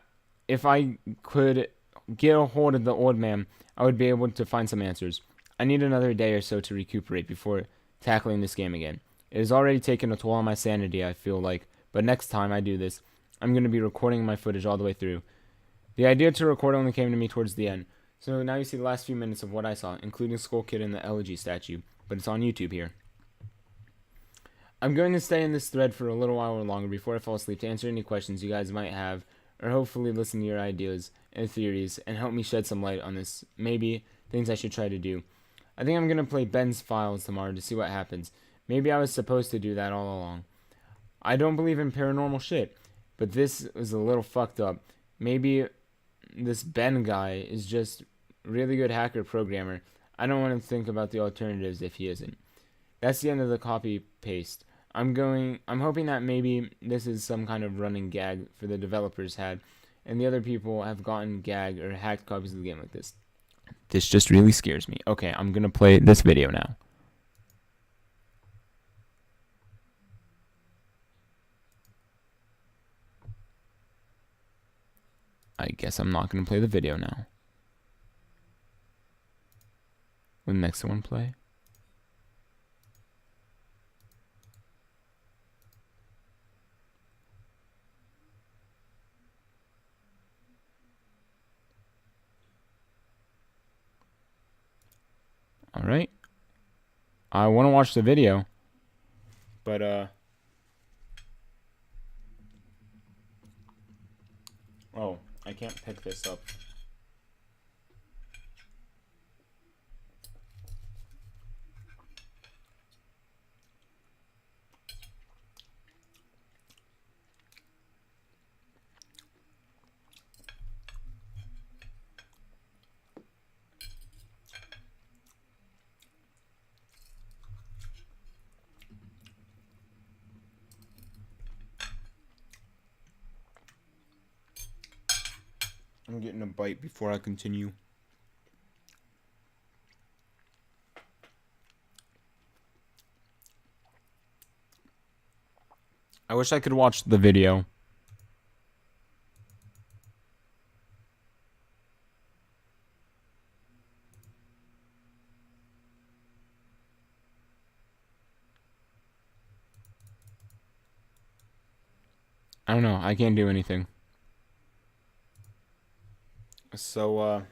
if I could get a hold of the old man, I would be able to find some answers. I need another day or so to recuperate before tackling this game again. It has already taken a toll on my sanity, I feel like, but next time I do this, I'm going to be recording my footage all the way through. The idea to record only came to me towards the end, so now you see the last few minutes of what I saw, including Skull Kid and the elegy statue, but it's on YouTube here. I'm going to stay in this thread for a little while longer before I fall asleep to answer any questions you guys might have, or hopefully listen to your ideas and theories and help me shed some light on this, maybe things I should try to do. I think I'm going to play Ben's Files tomorrow to see what happens. Maybe I was supposed to do that all along. I don't believe in paranormal shit, but this is a little fucked up. Maybe this Ben guy is just really good hacker programmer. I don't want to think about the alternatives if he isn't. That's the end of the copy paste. I'm hoping that maybe this is some kind of running gag for the developers had, and the other people have gotten gag or hacked copies of the game like this. This just really scares me. Okay, I'm gonna play this video now. I guess I'm not gonna play the video now. Will the next one play? Alright. I want to watch the video. But, oh, I can't pick this up. I'm getting a bite before I continue. I wish I could watch the video. I don't know. I can't do anything. So,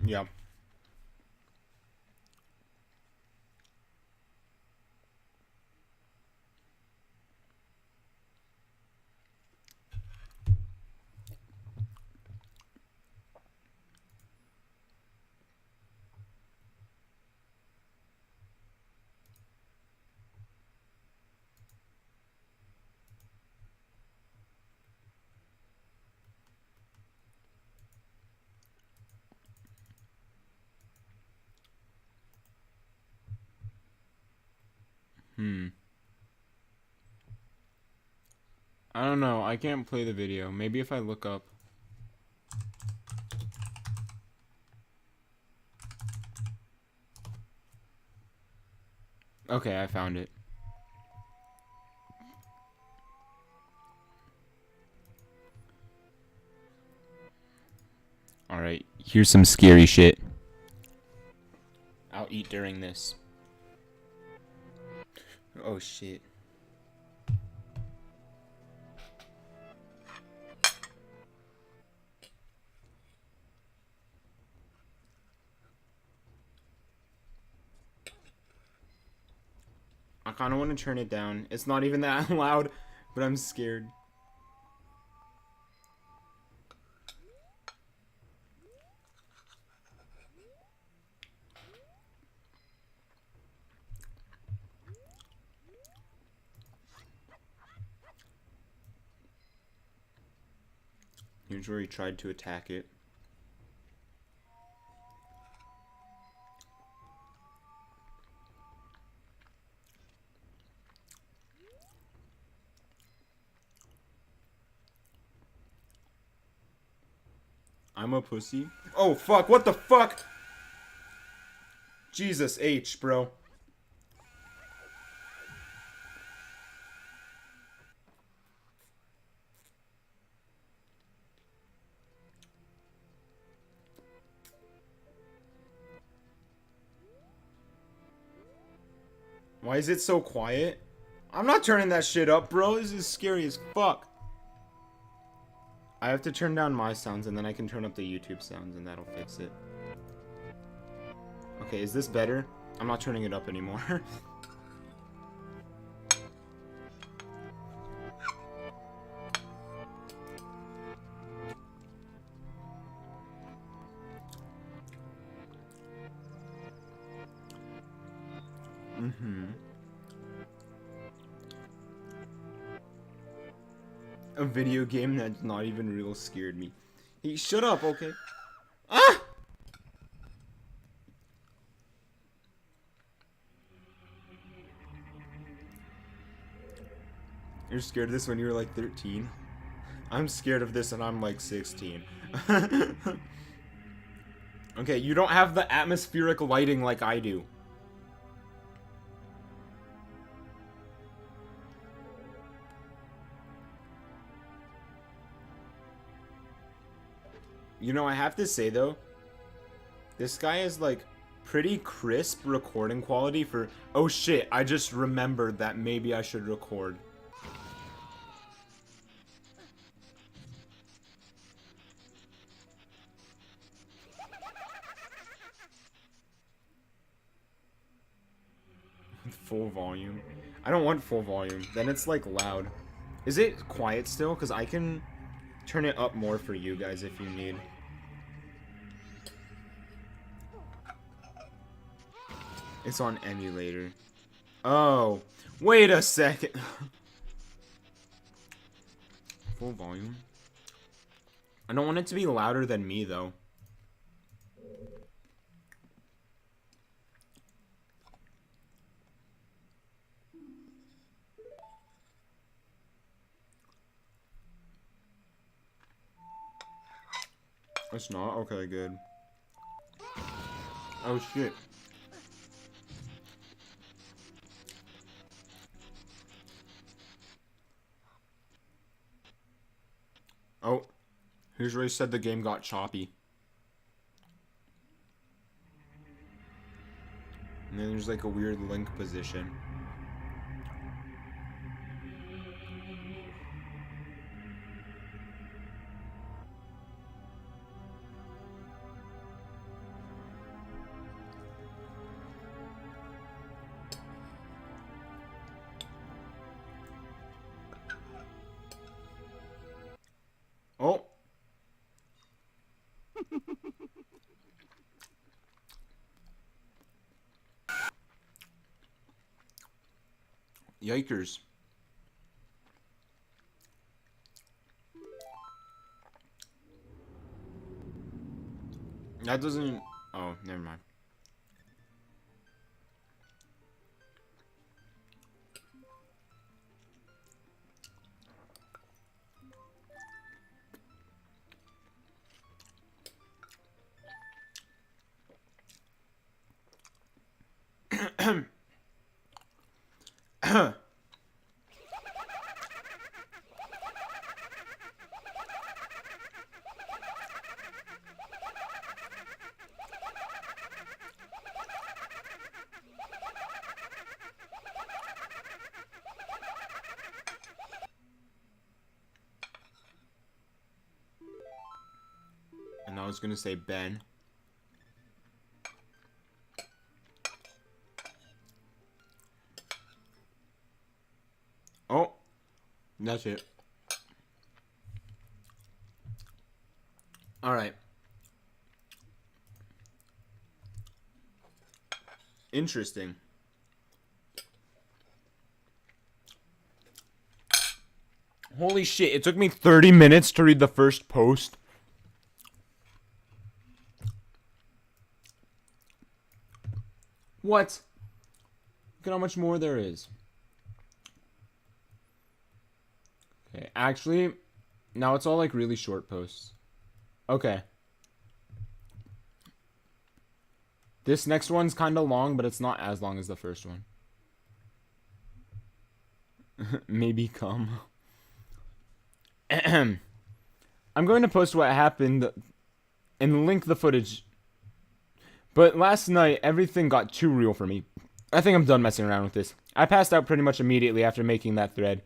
yeah. I don't know. I can't play the video. Maybe if I look up. Okay, I found it. Alright, here's some scary shit. I'll eat during this. Oh shit. I kind of want to turn it down. It's not even that loud, but I'm scared. Here's where he tried to attack it. I'm a pussy. Oh fuck, what the fuck? Jesus H, bro. Why is it so quiet? I'm not turning that shit up, bro. This is scary as fuck. I have to turn down my sounds and then I can turn up the YouTube sounds and that'll fix it. Okay, is this better? I'm not turning it up anymore. A video game that's not even real scared me. Hey, shut up, okay? Ah! You're scared of this when you were like 13? I'm scared of this and I'm like 16. Okay, you don't have the atmospheric lighting like I do. You know, I have to say though, this guy is like pretty crisp recording quality for... Oh shit, I just remembered that maybe I should record. Full volume. I don't want full volume. Then it's like loud. Is it quiet still? Because I can turn it up more for you guys if you need. It's on emulator. Oh, wait a second. Full volume. I don't want it to be louder than me though. It's not? Okay, good. Oh shit. Oh, here's where he said the game got choppy. And then there's like a weird link position. Oh. Yikers. That doesn't... Oh, never mind. And I was gonna say Ben. Oh, that's it. All right. Interesting. Holy shit, it took me 30 minutes to read the first post. What? Look at how much more there is. Okay, actually, now it's all like really short posts. Okay. This next one's kind of long, but it's not as long as the first one. Maybe come. I'm going to post what happened and link the footage. But last night, everything got too real for me. I think I'm done messing around with this. I passed out pretty much immediately after making that thread.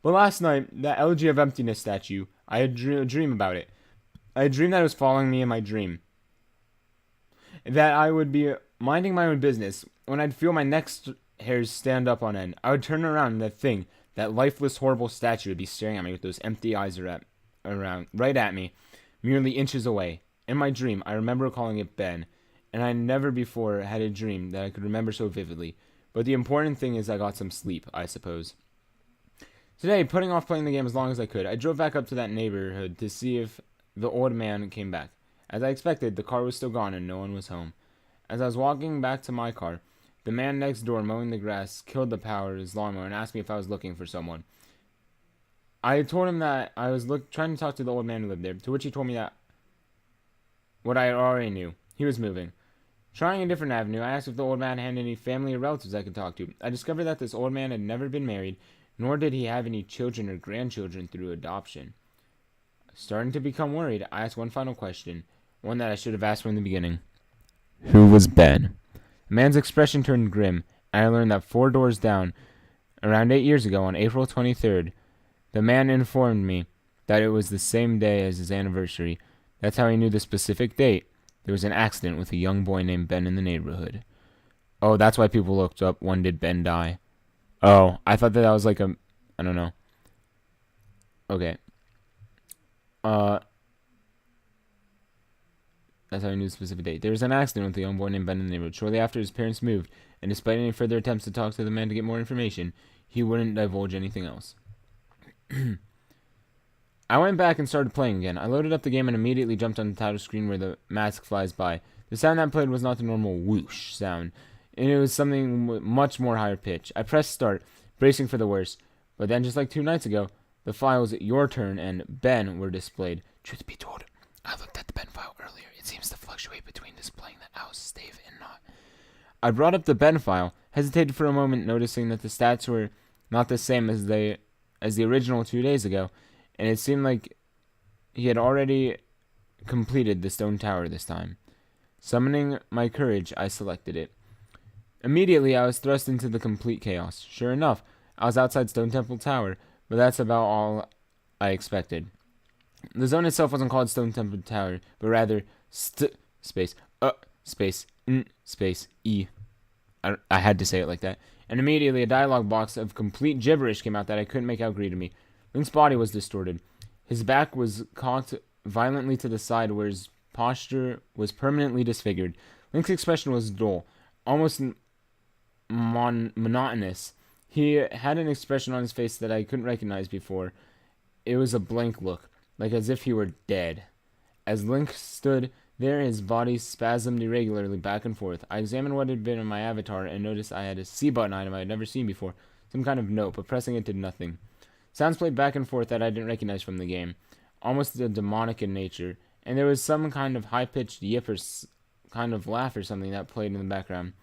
But last night, that Elegy of Emptiness statue, I had a dream about it. I had dreamed that it was following me in my dream. That I would be minding my own business. When I'd feel my neck hairs stand up on end, I would turn around and that lifeless, horrible statue would be staring at me with those empty eyes right at me, merely inches away. In my dream, I remember calling it Ben, and I never before had a dream that I could remember so vividly. But the important thing is I got some sleep, I suppose. Today, putting off playing the game as long as I could, I drove back up to that neighborhood to see if the old man came back. As I expected, the car was still gone and no one was home. As I was walking back to my car, the man next door mowing the grass killed the power of his lawnmower and asked me if I was looking for someone. I told him that I was trying to talk to the old man who lived there, to which he told me that what I already knew. He was moving. Trying a different avenue, I asked if the old man had any family or relatives I could talk to. I discovered that this old man had never been married, nor did he have any children or grandchildren through adoption. Starting to become worried, I asked one final question, one that I should have asked from the beginning. Who was Ben? The man's expression turned grim, and I learned that 4 doors down, around 8 years ago on April 23rd, the man informed me that it was the same day as his anniversary. That's how he knew the specific date. There was an accident with a young boy named Ben in the neighborhood. Oh, that's why people looked up, when did Ben die? Oh, I thought that was like a... I don't know. Okay. That's how I knew the specific date. There was an accident with a young boy named Ben in the neighborhood shortly after his parents moved, and despite any further attempts to talk to the man to get more information, he wouldn't divulge anything else. I went back and started playing again. I loaded up the game and immediately jumped on the title screen where the mask flies by. The sound that played was not the normal whoosh sound, and it was something much more higher pitch. I pressed start, bracing for the worst, but then just like 2 nights ago, the files Your Turn and Ben were displayed. Truth be told, I looked at the Ben file earlier. It seems to fluctuate between displaying the house stave and not. I brought up the Ben file, hesitated for a moment, noticing that the stats were not the same as the original 2 days ago, and it seemed like he had already completed the stone tower this time. Summoning my courage, I selected it. Immediately, I was thrust into the complete chaos. Sure enough, I was outside Stone Temple Tower, but that's about all I expected. The zone itself wasn't called Stone Temple Tower, but rather space E. I had to say it like that. And immediately, a dialogue box of complete gibberish came out that I couldn't make out greeted me. Link's body was distorted. His back was cocked violently to the side, where his posture was permanently disfigured. Link's expression was dull, almost monotonous. He had an expression on his face that I couldn't recognize before. It was a blank look, like as if he were dead. As Link stood there, his body spasmed irregularly back and forth. I examined what had been in my avatar and noticed I had a C button item I had never seen before, some kind of note, but pressing it did nothing. Sounds played back and forth that I didn't recognize from the game, almost demonic in nature, and there was some kind of high-pitched yip or kind of laugh or something that played in the background.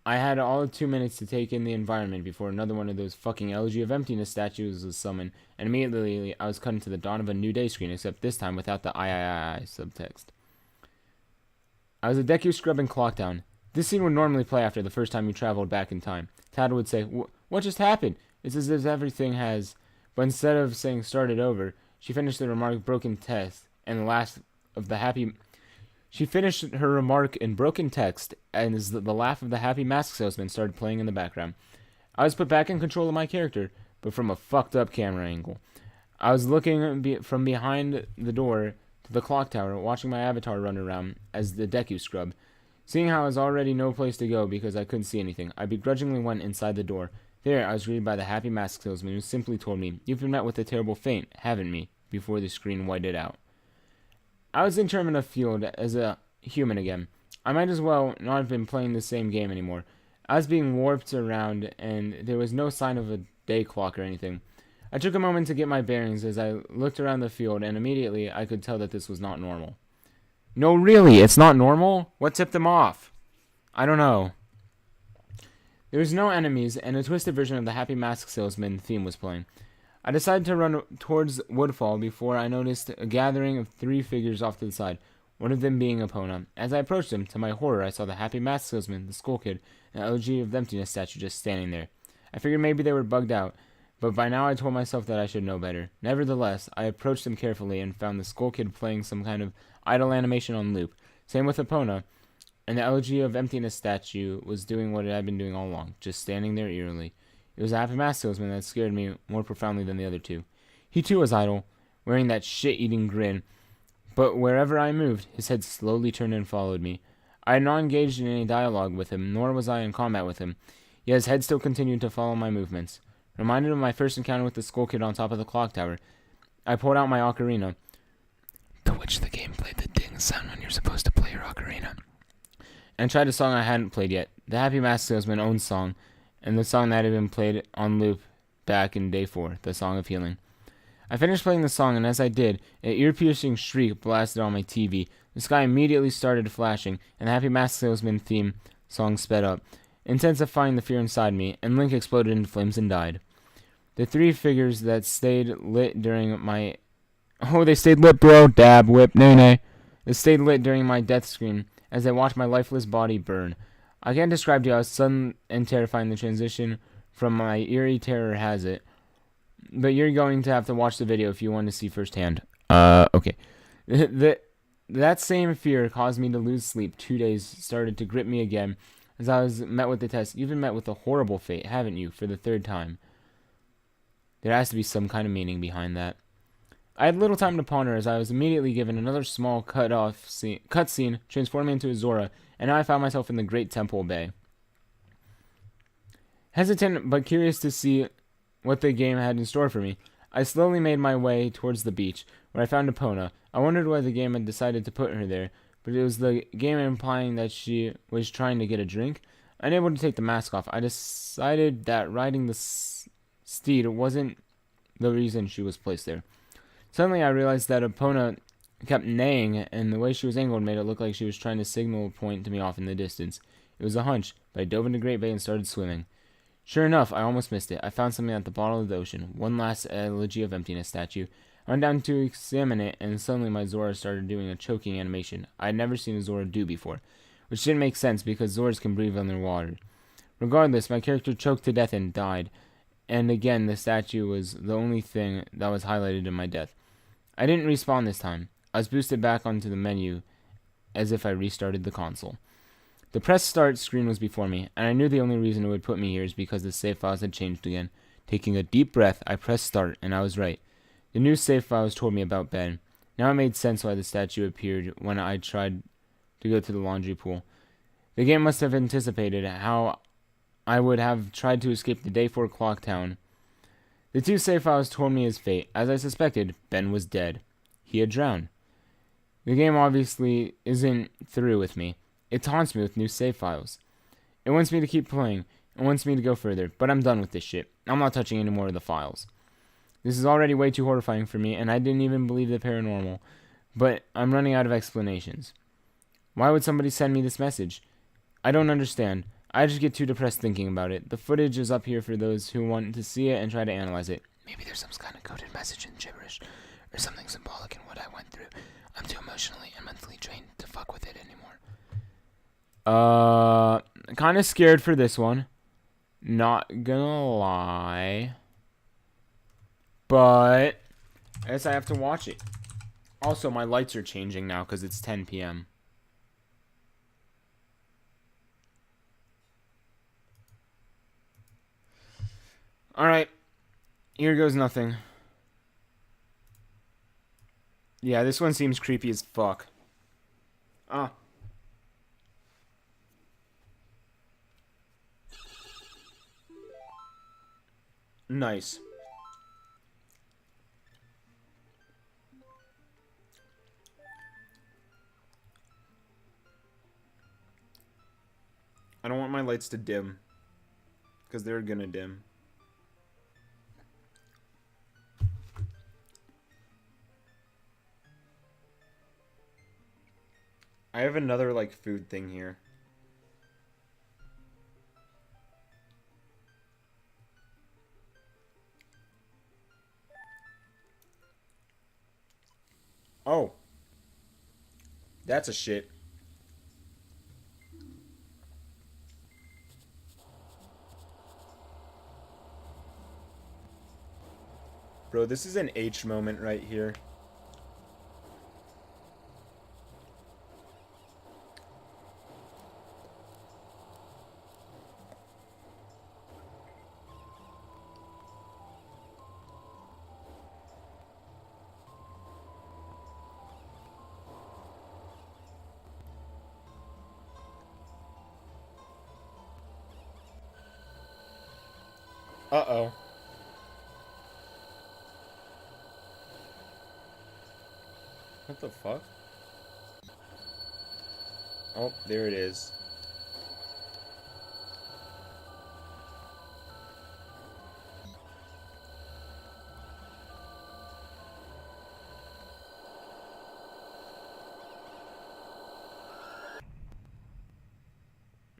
I had all of 2 minutes to take in the environment before another one of those fucking Elegy of Emptiness statues was summoned, and immediately I was cut into the Dawn of a New Day screen, except this time without the I subtext. I was a Deku scrub in Clocktown. This scene would normally play after the first time you traveled back in time. Tata would say, "What just happened?" It's as if everything has... But instead of saying started over, she finished the remark broken text, and the last of the happy... She finished her remark in broken text, and as the laugh of the happy mask salesman started playing in the background. I was put back in control of my character, but from a fucked up camera angle. I was looking from behind the door to the clock tower, watching my avatar run around as the Deku scrub. Seeing how I was already no place to go because I couldn't see anything, I begrudgingly went inside the door. There, I was greeted by the happy mask salesman who simply told me, "You've been met with a terrible fate, haven't me?" before the screen whited out. I was in Termina Field as a human again. I might as well not have been playing the same game anymore. I was being warped around, and there was no sign of a day clock or anything. I took a moment to get my bearings as I looked around the field, and immediately I could tell that this was not normal. No, really, it's not normal? What tipped them off? I don't know. There was no enemies, and a twisted version of the Happy Mask Salesman theme was playing. I decided to run towards Woodfall before I noticed a gathering of 3 figures off to the side, one of them being Epona. As I approached them, to my horror, I saw the Happy Mask Salesman, the Skull Kid, and the Elegy of Emptiness statue just standing there. I figured maybe they were bugged out, but by now I told myself that I should know better. Nevertheless, I approached them carefully and found the Skull Kid playing some kind of idle animation on loop. Same with Epona, and the Elegy of Emptiness statue was doing what it had been doing all along, just standing there eerily. It was a Happy Mask Salesman that scared me more profoundly than the other two. He too was idle, wearing that shit-eating grin, but wherever I moved, his head slowly turned and followed me. I had not engaged in any dialogue with him, nor was I in combat with him, yet his head still continued to follow my movements. Reminded of my first encounter with the Skull Kid on top of the clock tower, I pulled out my ocarina, to which the game played the ding sound when you're supposed to play your ocarina, and tried a song I hadn't played yet, the Happy Mask Salesman own song, and the song that had been played on loop back in Day 4, the Song of Healing. I finished playing the song, and as I did, an ear-piercing shriek blasted on my TV. The sky immediately started flashing, and the Happy Mask Salesman theme song sped up, intensifying the fear inside me, and Link exploded into flames and died. The 3 figures that stayed lit during my... Oh, they stayed lit, bro! Dab, whip, nay. They stayed lit during my death screen, as they watched my lifeless body burn. I can't describe to you how sudden and terrifying the transition from my eerie terror has it, but you're going to have to watch the video if you want to see firsthand. Okay. That same fear caused me to lose sleep. 2 days started to grip me again as I was met with the test. You've been met with a horrible fate, haven't you, for the 3rd time? There has to be some kind of meaning behind that. I had little time to ponder as I was immediately given another small cutscene transforming into a Zora, and now I found myself in the Great Temple Bay. Hesitant but curious to see what the game had in store for me, I slowly made my way towards the beach, where I found Epona. I wondered why the game had decided to put her there, but it was the game implying that she was trying to get a drink. Unable to take the mask off, I decided that riding the steed wasn't the reason she was placed there. Suddenly I realized that Epona kept neighing, and the way she was angled made it look like she was trying to signal a point to me off in the distance. It was a hunch, but I dove into Great Bay and started swimming. Sure enough, I almost missed it. I found something at the bottom of the ocean, one last Elegy of Emptiness statue. I went down to examine it, and suddenly my Zora started doing a choking animation I had never seen a Zora do before, which didn't make sense because Zoras can breathe underwater. Regardless, my character choked to death and died, and again the statue was the only thing that was highlighted in my death. I didn't respawn this time. I was boosted back onto the menu as if I restarted the console. The press start screen was before me, and I knew the only reason it would put me here is because the save files had changed again. Taking a deep breath, I pressed start, and I was right. The new save files told me about Ben. Now it made sense why the statue appeared when I tried to go to the laundry pool. The game must have anticipated how I would have tried to escape the Day 4 clock town. The 2 save files told me his fate. As I suspected, Ben was dead. He had drowned. The game obviously isn't through with me. It taunts me with new save files. It wants me to keep playing. It wants me to go further, but I'm done with this shit. I'm not touching any more of the files. This is already way too horrifying for me, and I didn't even believe the paranormal, but I'm running out of explanations. Why would somebody send me this message? I don't understand. I just get too depressed thinking about it. The footage is up here for those who want to see it and try to analyze it. Maybe there's some kind of coded message in gibberish, or something symbolic in what I went through. I'm too emotionally and mentally drained to fuck with it anymore. Kind of scared for this one. Not gonna lie. But I guess I have to watch it. Also, my lights are changing now because it's 10 p.m. Alright. Here goes nothing. Yeah, this one seems creepy as fuck. Ah. Nice. I don't want my lights to dim. Because they're gonna dim. I have another, like, food thing here. Oh. That's a shit. Bro, this is an H moment right here. Uh-oh. What the fuck? Oh, there it is.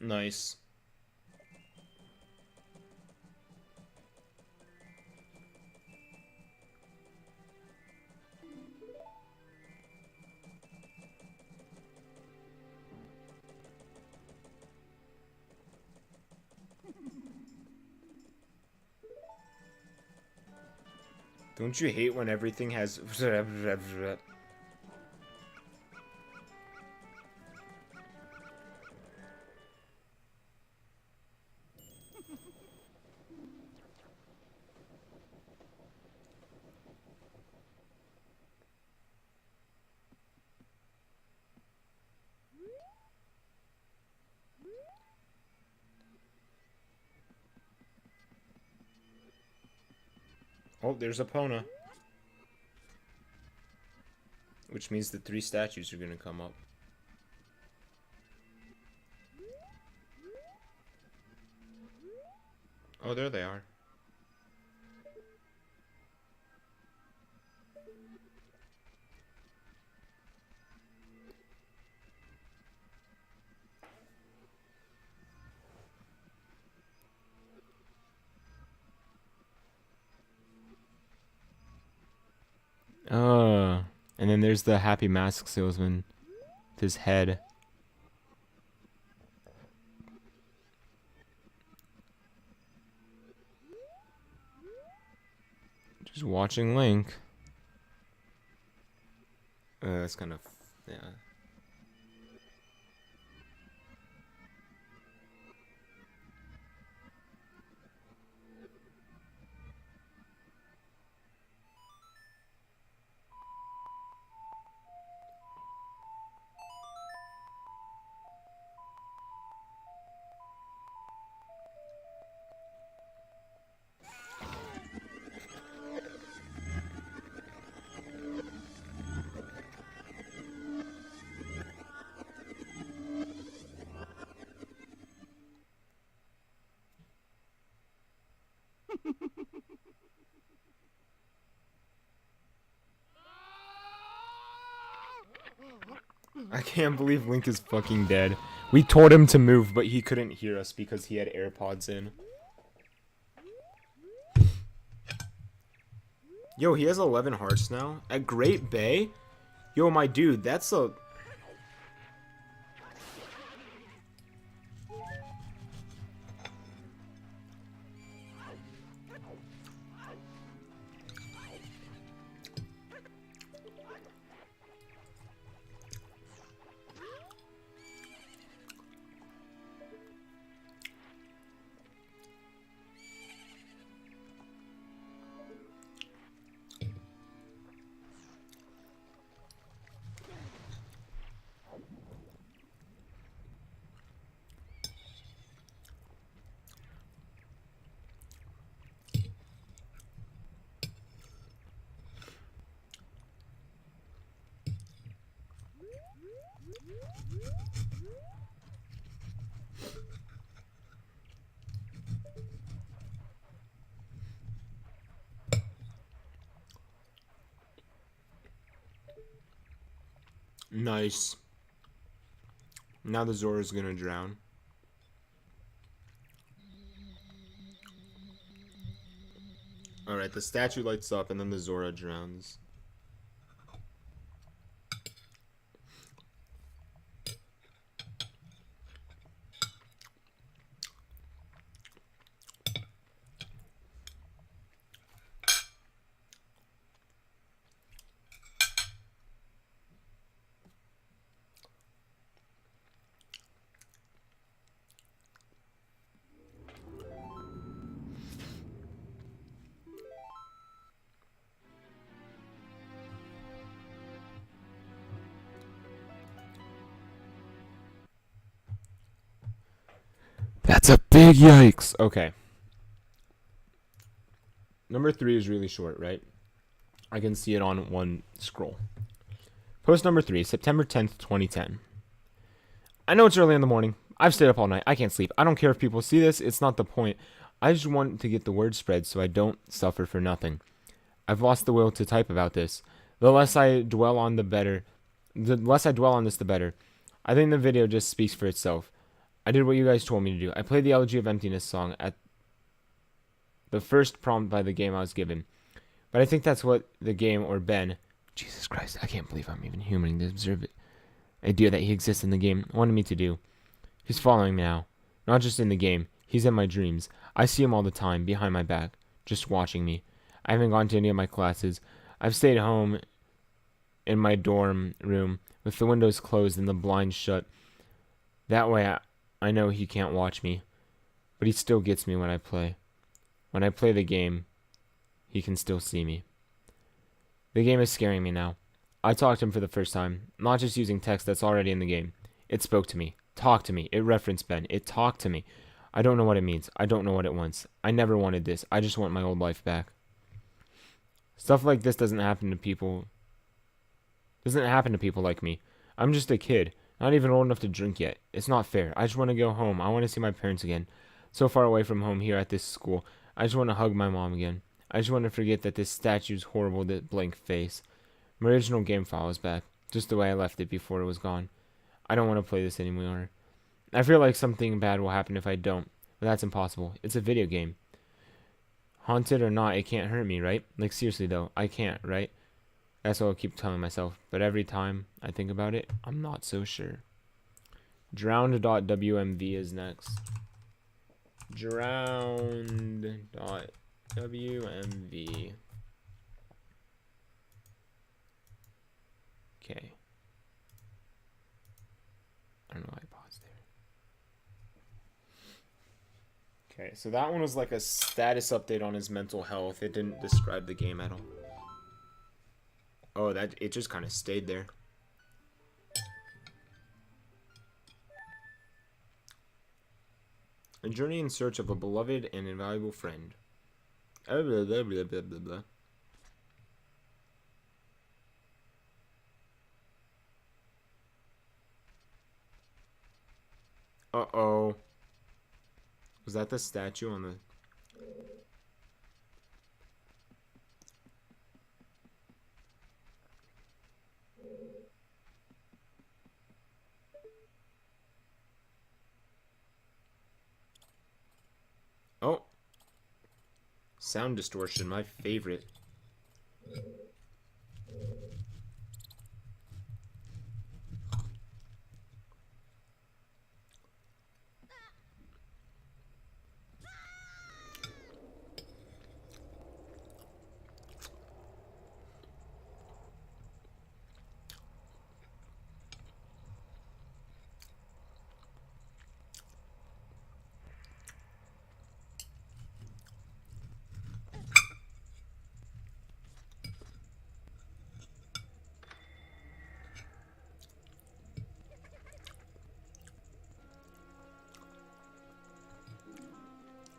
Nice. Don't you hate when everything has... Oh, there's Epona. Which means the 3 statues are gonna come up. Oh, there they are. And then there's the happy mask salesman with his head. Just watching Link. That's kind of... yeah. I can't believe Link is fucking dead. We told him to move, but he couldn't hear us because he had AirPods in. Yo, he has 11 hearts now. At Great Bay? Yo, my dude, that's a... Nice. Now the Zora's gonna drown. Alright, the statue lights up and then the Zora drowns. That's a big yikes. Okay. Number 3 is really short, right? I can see it on one scroll. Post number 3, September 10th, 2010. I know it's early in the morning. I've stayed up all night. I can't sleep. I don't care if people see this. It's not the point. I just want to get the word spread so I don't suffer for nothing. I've lost the will to type about this. The less I dwell on the better. The less I dwell on this, the better. I think the video just speaks for itself. I did what you guys told me to do. I played the Elegy of Emptiness song at the first prompt by the game I was given. But I think that's what the game, or Ben, Jesus Christ, I can't believe I'm even humoring the observe idea that he exists in the game, wanted me to do. He's following me now. Not just in the game. He's in my dreams. I see him all the time, behind my back, just watching me. I haven't gone to any of my classes. I've stayed home in my dorm room with the windows closed and the blinds shut. That way I know he can't watch me. But he still gets me when I play. When I play the game, he can still see me. The game is scaring me now. I talked to him for the first time, not just using text that's already in the game. It spoke to me, talked to me, it referenced Ben, it talked to me. I don't know what it means, I don't know what it wants. I never wanted this, I just want my old life back. Stuff like this doesn't happen to people like me. I'm just a kid, not even old enough to drink yet. It's not fair. I just want to go home. I want to see my parents again. So far away from home here at this school. I just want to hug my mom again. I just want to forget that this statue's horrible, that blank face. My original game file is back, just the way I left it before it was gone. I don't want to play this anymore. I feel like something bad will happen if I don't, but that's impossible. It's a video game. Haunted or not, it can't hurt me, right? Like, seriously though, I can't, right? That's what I'll keep telling myself, but every time I think about it, I'm not so sure. Drowned.wmv is next. Drowned.wmv. Okay. I don't know why I paused there. Okay, so that one was like a status update on his mental health. It didn't describe the game at all. Oh, that it just kind of stayed there. A journey in search of a beloved and invaluable friend. Blah, blah, blah, blah, blah, blah, blah. Uh-oh. Was that the statue on the... Sound distortion, my favorite.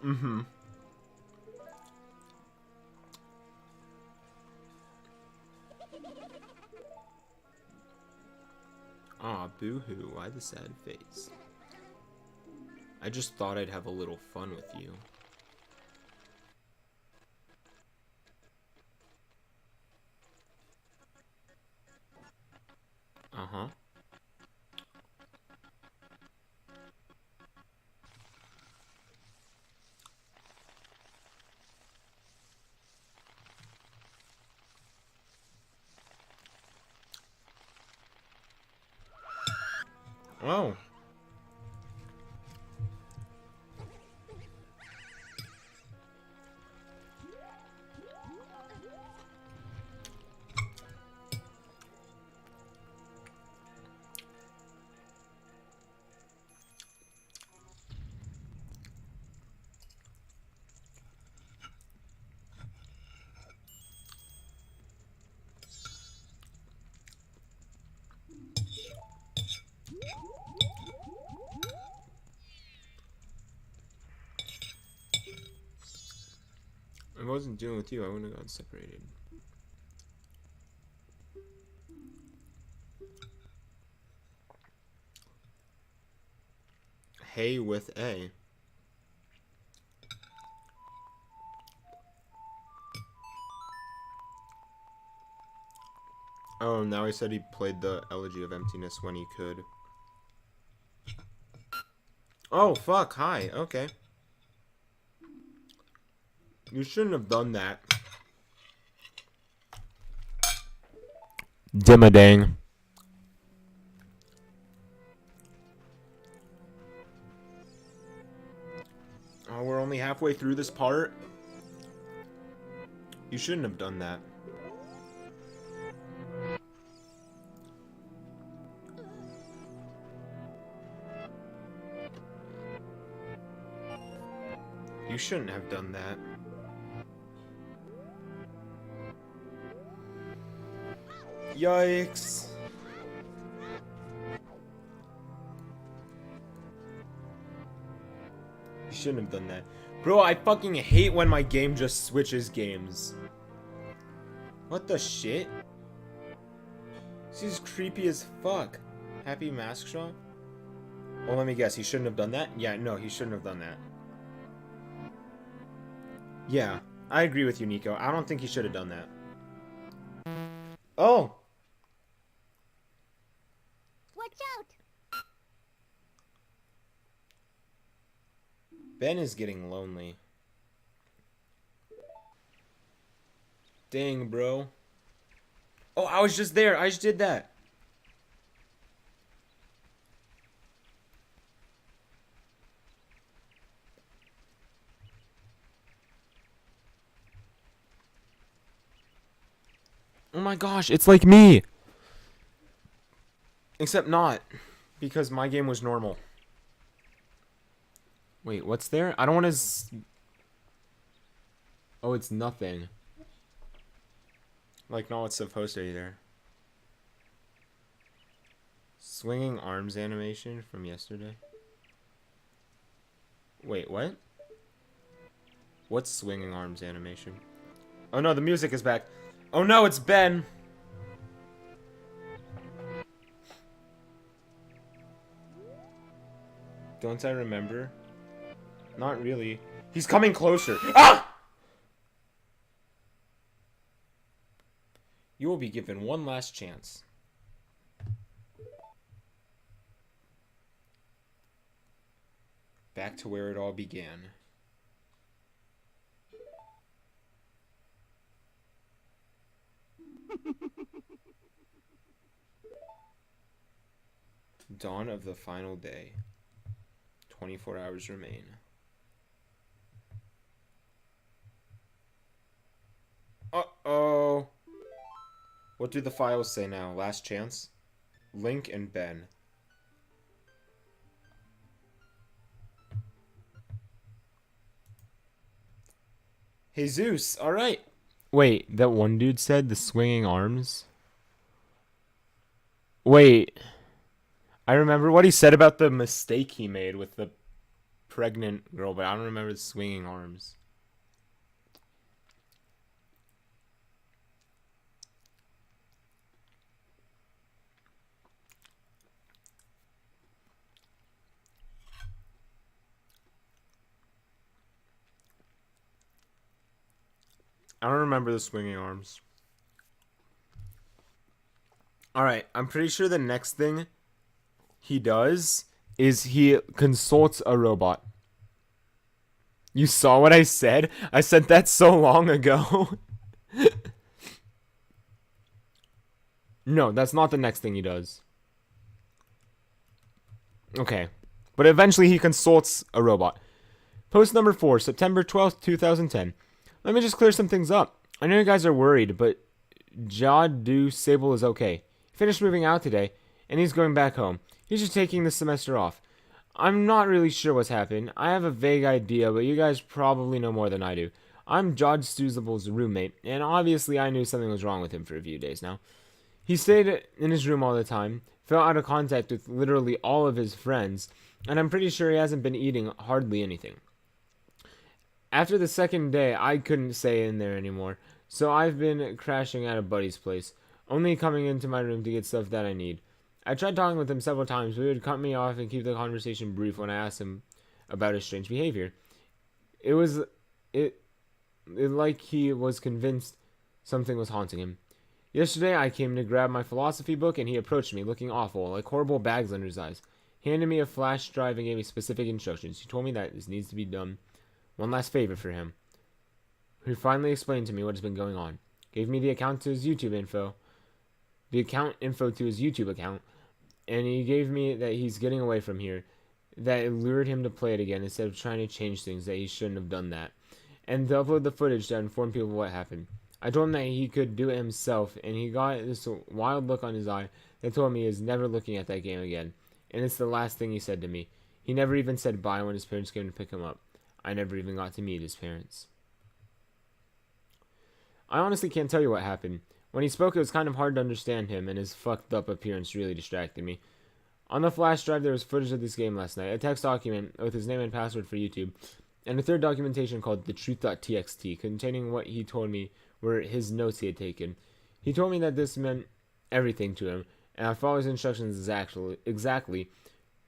Mm-hmm. Aw, boo-hoo, why the sad face? I just thought I'd have a little fun with you. Uh-huh. Oh. If I wasn't dealing with you, I wouldn't have gotten separated. Hey with A. Oh, now he said he played the Elegy of Emptiness when he could. Oh, fuck, hi, okay. You shouldn't have done that. Dimmadang. Oh, we're only halfway through this part? You shouldn't have done that. You shouldn't have done that. Yikes. You shouldn't have done that. Bro, I fucking hate when my game just switches games. What the shit? This is creepy as fuck. Happy Mask Shop? Well, let me guess. He shouldn't have done that? Yeah, no, he shouldn't have done that. Yeah, I agree with you, Nico. I don't think he should have done that. Oh! Watch out! Ben is getting lonely. Dang, bro. Oh, I was just there. I just did that. Oh my gosh, it's like me. Except not. Because my game was normal. Wait, what's there? I don't want to... Oh, it's nothing. Like, not what's supposed to be there. Swinging arms animation from yesterday. Wait, what? What's swinging arms animation? Oh no, the music is back. Oh no, it's Ben! Don't I remember? Not really. He's coming closer. Ah! You will be given one last chance. Back to where it all began. Dawn of the final day. 24 hours remain. Uh-oh. What do the files say now? Last chance? Link and Ben. Jesus, alright. Wait, that one dude said the swinging arms? Wait. I remember what he said about the mistake he made with the pregnant girl, but I don't remember the swinging arms. I don't remember the swinging arms. Alright, I'm pretty sure the next thing he does is he consults a robot. You saw what I said? I said that so long ago. No, that's not the next thing he does. Okay. But eventually he consults a robot. Post number 4, September 12th, 2010. Let me just clear some things up. I know you guys are worried, but Jadu Sable is okay. He finished moving out today, and he's going back home. He's just taking this semester off. I'm not really sure what's happened. I have a vague idea, but you guys probably know more than I do. I'm Jod Stoozable's roommate, and obviously I knew something was wrong with him for a few days now. He stayed in his room all the time, fell out of contact with literally all of his friends, and I'm pretty sure he hasn't been eating hardly anything. After the second day, I couldn't stay in there anymore, so I've been crashing at a buddy's place, only coming into my room to get stuff that I need. I tried talking with him several times, but he would cut me off and keep the conversation brief when I asked him about his strange behavior. It like he was convinced something was haunting him. Yesterday, I came to grab my philosophy book, and he approached me, looking awful, like horrible bags under his eyes. He handed me a flash drive and gave me specific instructions. He told me that this needs to be done. One last favor for him. He finally explained to me what has been going on. Gave me the account to his YouTube info. The account info to his YouTube account. And he gave me that he's getting away from here. That it lured him to play it again instead of trying to change things, that he shouldn't have done that. And to upload the footage to inform people what happened. I told him that he could do it himself, and he got this wild look on his eye that told me he is never looking at that game again. And it's the last thing he said to me. He never even said bye when his parents came to pick him up. I never even got to meet his parents. I honestly can't tell you what happened. When he spoke, it was kind of hard to understand him, and his fucked up appearance really distracted me. On the flash drive, there was footage of this game last night, a text document with his name and password for YouTube, and a third documentation called thetruth.txt, containing what he told me were his notes he had taken. He told me that this meant everything to him, and I followed his instructions exactly.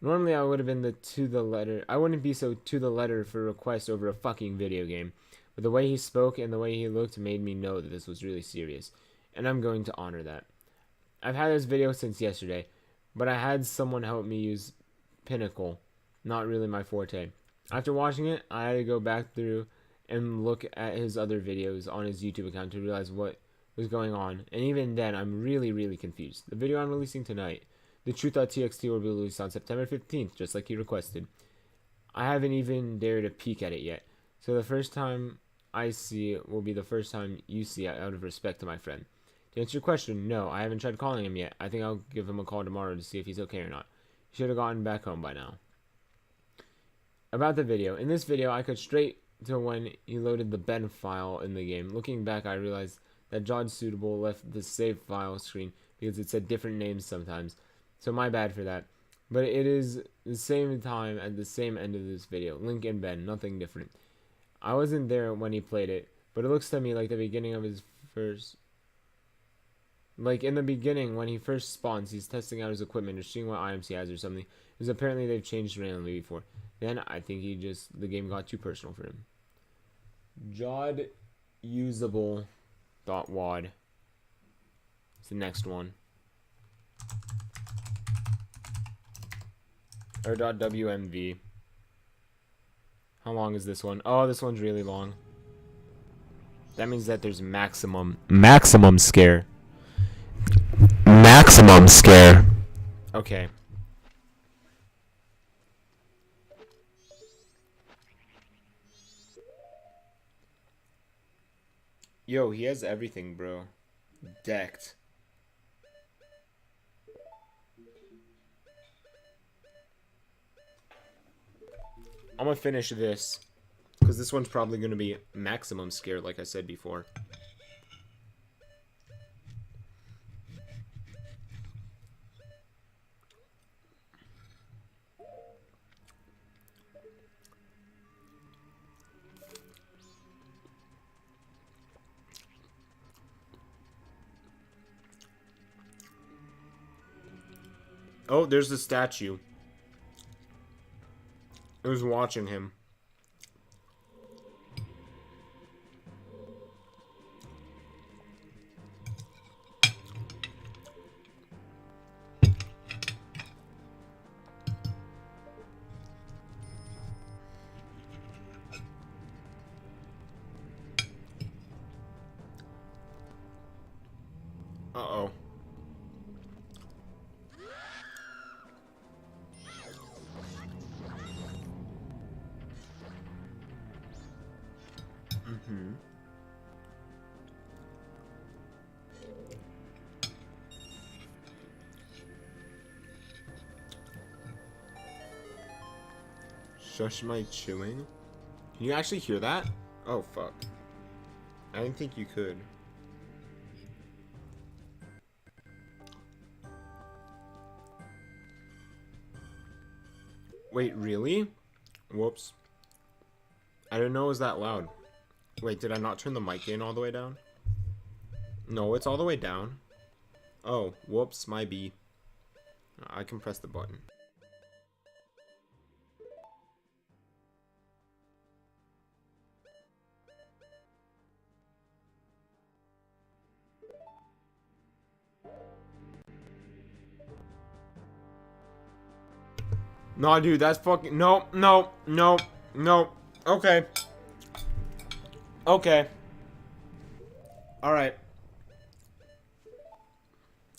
Normally, I would have been to the letter. I wouldn't be so to the letter for a request over a fucking video game. But the way he spoke and the way he looked made me know that this was really serious, and I'm going to honor that. I've had this video since yesterday, but I had someone help me use Pinnacle. Not really my forte. After watching it, I had to go back through and look at his other videos on his YouTube account to realize what was going on, and even then, I'm really confused. The video I'm releasing tonight, the Truth.txt, will be released on September 15th, just like he requested. I haven't even dared to peek at it yet, so the first time I see it will be the first time you see it out of respect to my friend. To answer your question, no, I haven't tried calling him yet. I think I'll give him a call tomorrow to see if he's okay or not. He should have gotten back home by now. About the video. In this video, I cut straight to when he loaded the Ben file in the game. Looking back, I realized that John Suitable left the save file screen because it said different names sometimes. So my bad for that. But it is the same time at the same end of this video. Link and Ben, nothing different. I wasn't there when he played it, but it looks to me like the beginning of his first... Like in the beginning, when he first spawns, he's testing out his equipment or seeing what items he has or something. Because apparently they've changed randomly before. Then I think the game got too personal for him. JodUsable.wad. It's the next one. Or .wmv. How long is this one? Oh, this one's really long. That means that there's maximum scare. maximum scare. Okay. Yo, he has everything, bro. Decked. I'm gonna finish this. Because this one's probably gonna be maximum scare, like I said before. Oh, there's the statue. I was watching him. Uh-oh. Mm-hmm. Shush my chewing? Can you actually hear that? Oh, fuck. I didn't think you could. Wait, really? Whoops. I didn't know it was that loud. Wait, did I not turn the mic gain all the way down? No, it's all the way down. Oh, whoops, my B. I can press the button. No, dude, that's fucking... No, no, no, no. Okay. Okay. Alright.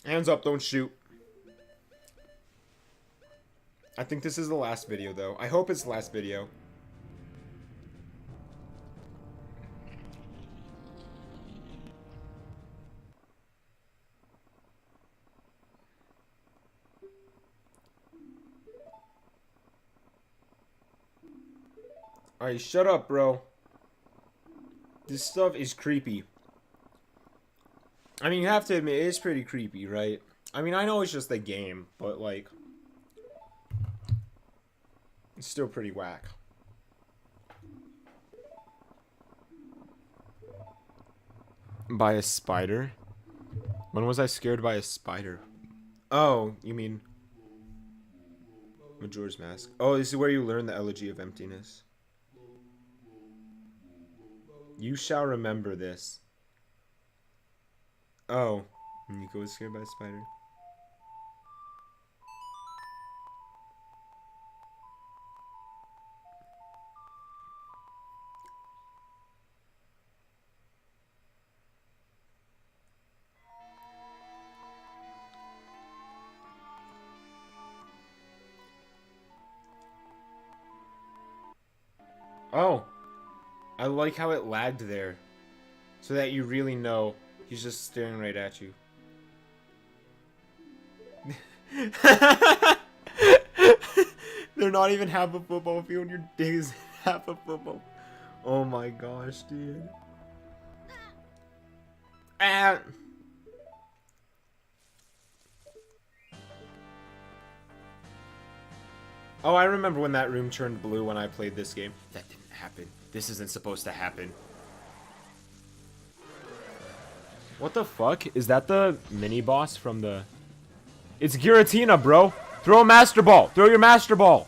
Hands up, don't shoot. I think this is the last video, though. I hope it's the last video. Alright, shut up, bro. This stuff is creepy. I mean, you have to admit, it is pretty creepy, right? I mean, I know it's just a game, but, like... It's still pretty whack. By a spider? When was I scared by a spider? Oh, you mean... Majora's Mask. Oh, this is where you learn the Elegy of Emptiness. You shall remember this. Oh. Nico was scared by a spider. Oh. I like how it lagged there. So that you really know he's just staring right at you. They're not even half a football field. Your dick is half a football. Oh my gosh, dude. Ah. Oh, I remember when that room turned blue when I played this game. That didn't happen. This isn't supposed to happen. What the fuck? Is that the mini boss from the... It's Giratina, bro. Throw a master ball. Throw your master ball.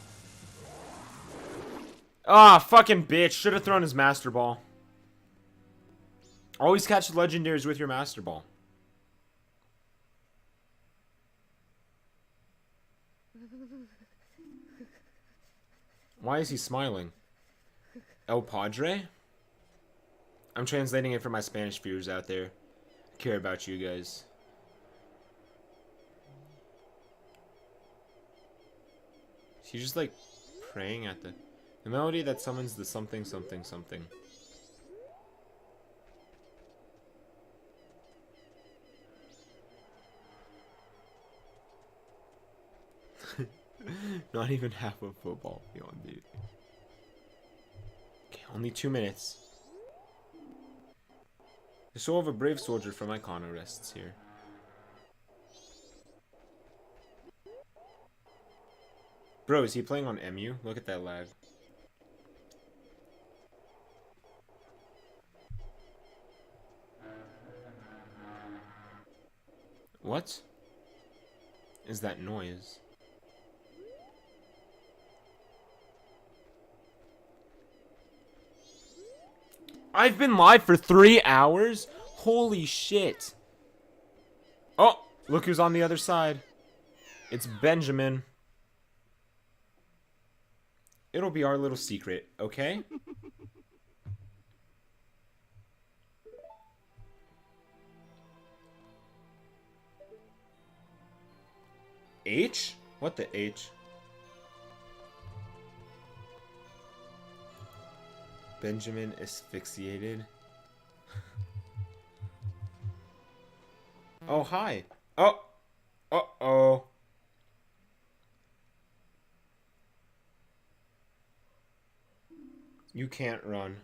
Ah, fucking bitch. Should have thrown his master ball. Always catch legendaries with your master ball. Why is he smiling? El Padre? I'm translating it for my Spanish viewers out there. I care about you guys. He's just like praying at the melody that summons the something something something. Not even half a football field, dude. Okay, only 2 minutes. The soul of a brave soldier from Icona rests here. Bro, is he playing on MU? Look at that lag. What is that noise? I've been live for 3 hours? Holy shit. Oh, look who's on the other side. It's Benjamin. It'll be our little secret, okay? H? What the H? Benjamin asphyxiated. Oh, hi. Oh. Uh-oh. You can't run.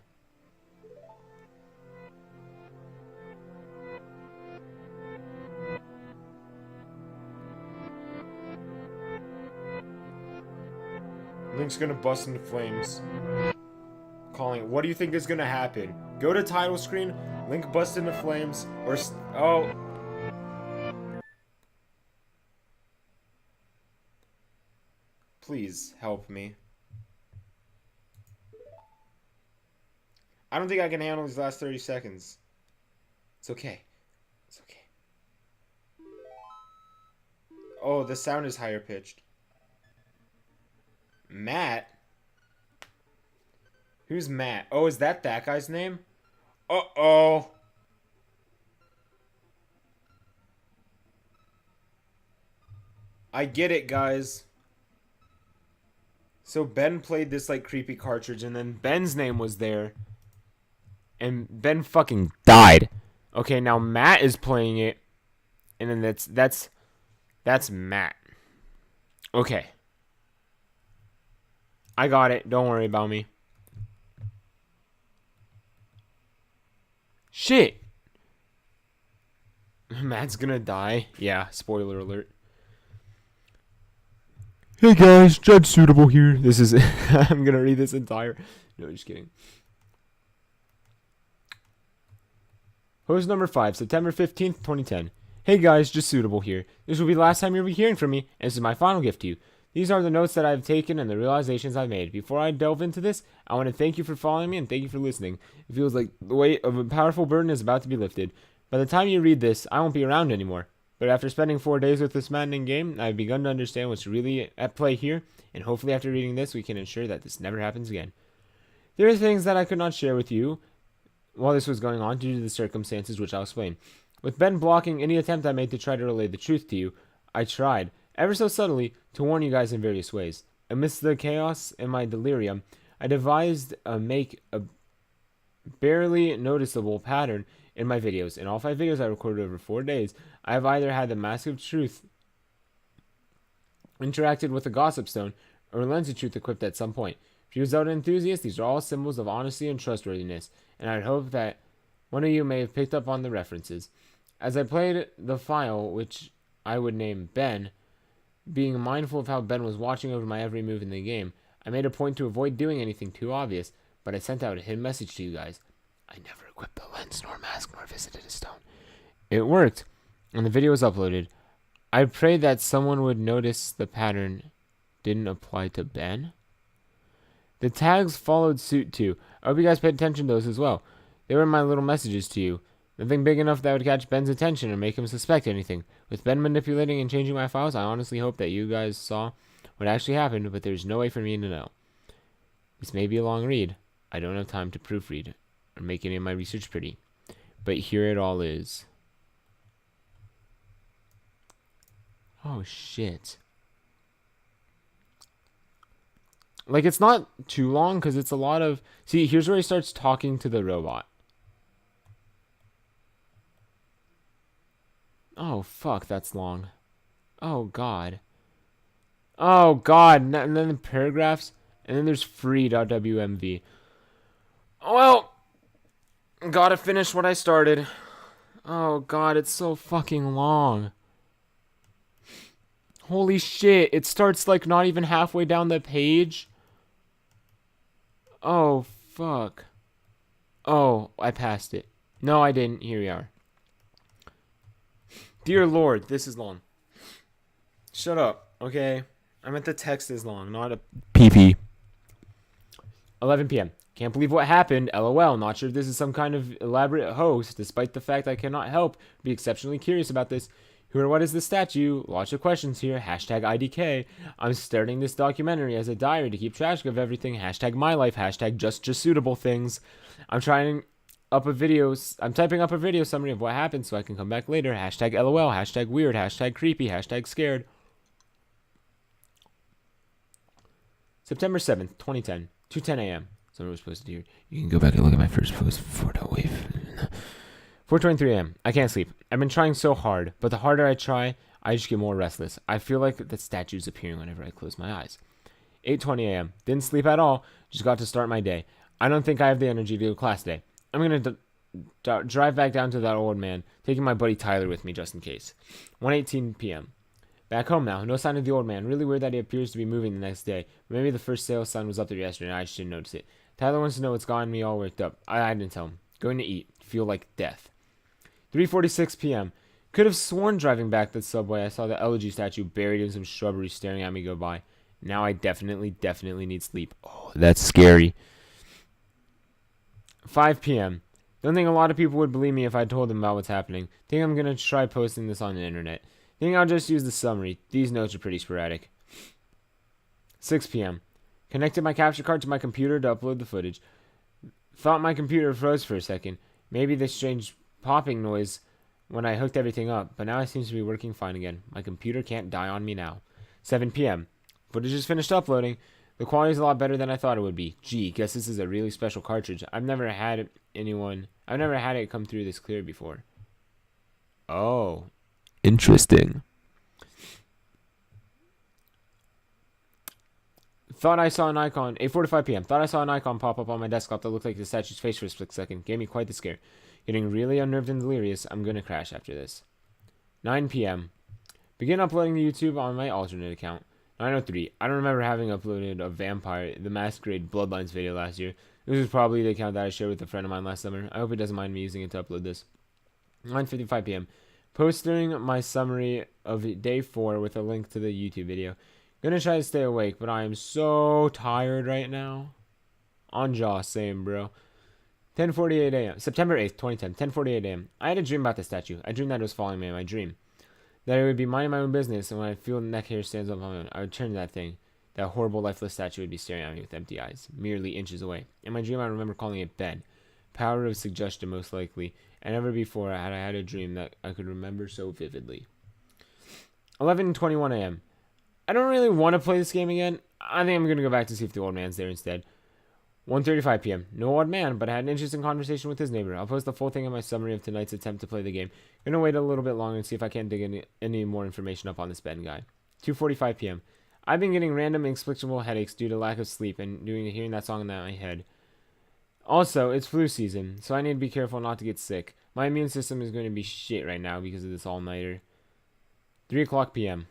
Link's gonna bust into flames. Calling. What do you think is gonna happen? Go to title screen, Link busts into flames, or oh. Please help me. I don't think I can handle these last 30 seconds. It's okay. It's okay. Oh, the sound is higher pitched. Matt? Who's Matt? Oh, is that guy's name? Uh-oh. I get it, guys. So Ben played this, like, creepy cartridge, and then Ben's name was there. And Ben fucking died. Okay, now Matt is playing it. And then that's Matt. Okay. I got it. Don't worry about me. Shit. Matt's gonna die. Yeah, spoiler alert. Hey guys, Judge Suitable here. This is... I'm gonna read this entire... No, just kidding. Host number 5, September 15th, 2010. Hey guys, just Suitable here. This will be the last time you'll be hearing from me, and this is my final gift to you. These are the notes that I've taken and the realizations I've made. Before I delve into this, I want to thank you for following me and thank you for listening. It feels like the weight of a powerful burden is about to be lifted. By the time you read this, I won't be around anymore. But after spending 4 days with this maddening game, I've begun to understand what's really at play here, and hopefully after reading this, we can ensure that this never happens again. There are things that I could not share with you while this was going on due to the circumstances which I'll explain. With Ben blocking any attempt I made to try to relay the truth to you, I tried, ever so subtly, to warn you guys in various ways. Amidst the chaos and my delirium, I devised make a barely noticeable pattern in my videos. In all 5 videos I recorded over 4 days, I have either had the mask of truth interacted with a gossip stone, or a lens of truth equipped at some point. For you Zelda enthusiasts, these are all symbols of honesty and trustworthiness, and I'd hope that one of you may have picked up on the references. As I played the file, which I would name Ben, being mindful of how Ben was watching over my every move in the game, I made a point to avoid doing anything too obvious, but I sent out a hidden message to you guys. I never equipped the lens, nor mask, nor visited a stone. It worked, and the video was uploaded. I prayed that someone would notice the pattern didn't apply to Ben. The tags followed suit too. I hope you guys paid attention to those as well. They were my little messages to you. Nothing big enough that would catch Ben's attention or make him suspect anything. With Ben manipulating and changing my files, I honestly hope that you guys saw what actually happened, but there's no way for me to know. This may be a long read. I don't have time to proofread or make any of my research pretty. But here it all is. Oh, shit. Like, it's not too long because it's a lot of... See, here's where he starts talking to the robot. Oh, fuck, that's long. Oh, God. Oh, God. And then the paragraphs. And then there's free.wmv. Well, gotta finish what I started. Oh, God, it's so fucking long. Holy shit, it starts, like, not even halfway down the page. Oh, fuck. Oh, I passed it. No, I didn't. Here we are. Dear Lord, this is long. Shut up, okay? I meant the text is long, not a PP. 11 p.m. Can't believe what happened. LOL. Not sure if this is some kind of elaborate hoax, despite the fact I cannot help be exceptionally curious about this. Who or what is this statue? Lots of questions here. Hashtag IDK. I'm starting this documentary as a diary to keep track of everything. Hashtag my life. Hashtag just suitable things. I'm typing up a video summary of what happened so I can come back later. Hashtag LOL. Hashtag weird. Hashtag creepy. Hashtag scared. September 7th, 2010. 2:10 a.m. Someone was posted here. You can go back and look at my first post before the wave. 4:23 a.m. I can't sleep. I've been trying so hard, but the harder I try, I just get more restless. I feel like the statue's appearing whenever I close my eyes. 8:20 a.m. Didn't sleep at all. Just got to start my day. I don't think I have the energy to go to class today. I'm gonna drive back down to that old man, taking my buddy Tyler with me just in case. 1:18 p.m. Back home now. No sign of the old man. Really weird that he appears to be moving the next day. Maybe the first sales sign was up there yesterday and I just didn't notice it. Tyler wants to know what's gotten me all worked up. I didn't tell him. Going to eat. Feel like death. 3:46 p.m. Could have sworn driving back the subway I saw the elegy statue buried in some shrubbery staring at me go by. Now I definitely need sleep. Oh, that's scary. 5 p.m. Don't think a lot of people would believe me if I told them about what's happening. Think I'm going to try posting this on the internet. Think I'll just use the summary. These notes are pretty sporadic. 6 p.m. Connected my capture card to my computer to upload the footage. Thought my computer froze for a second. Maybe this strange popping noise when I hooked everything up, but now it seems to be working fine again. My computer can't die on me now. 7 p.m. Footage is finished uploading. The quality is a lot better than I thought it would be. Gee, guess this is a really special cartridge. I've never had it come through this clear before. Oh. Interesting. Thought I saw an icon. 8:45 p.m. Thought I saw an icon pop up on my desktop that looked like the statue's face for a split second. Gave me quite the scare. Getting really unnerved and delirious. I'm gonna crash after this. 9 p.m. Begin uploading to YouTube on my alternate account. 9:03. I don't remember having uploaded a Vampire the Masquerade Bloodlines video last year. This was probably the account that I shared with a friend of mine last summer. I hope he doesn't mind me using it to upload this. 9:55 p.m. Posting my summary of day 4 with a link to the YouTube video. Gonna try to stay awake, but I am so tired right now. On jaw, same, bro. 10:48 a.m. September 8th, 2010. 10:48 a.m. I had a dream about the statue. I dreamed that it was following me in my dream. That it would be minding my own business, and when I feel the neck hair stands up on my own, I would turn to that thing. That horrible, lifeless statue would be staring at me with empty eyes, merely inches away. In my dream, I remember calling it Ben. Power of suggestion, most likely. And never before had I had a dream that I could remember so vividly. 11:21 a.m. I don't really want to play this game again. I think I'm going to go back to see if the old man's there instead. 1:35 p.m. No old man, but I had an interesting conversation with his neighbor. I'll post the full thing in my summary of tonight's attempt to play the game. Gonna wait a little bit longer and see if I can't dig any more information up on this Ben guy. 2:45 p.m. I've been getting random inexplicable headaches due to lack of sleep and hearing that song in my head. Also, it's flu season, so I need to be careful not to get sick. My immune system is going to be shit right now because of this all-nighter. 3 o'clock p.m.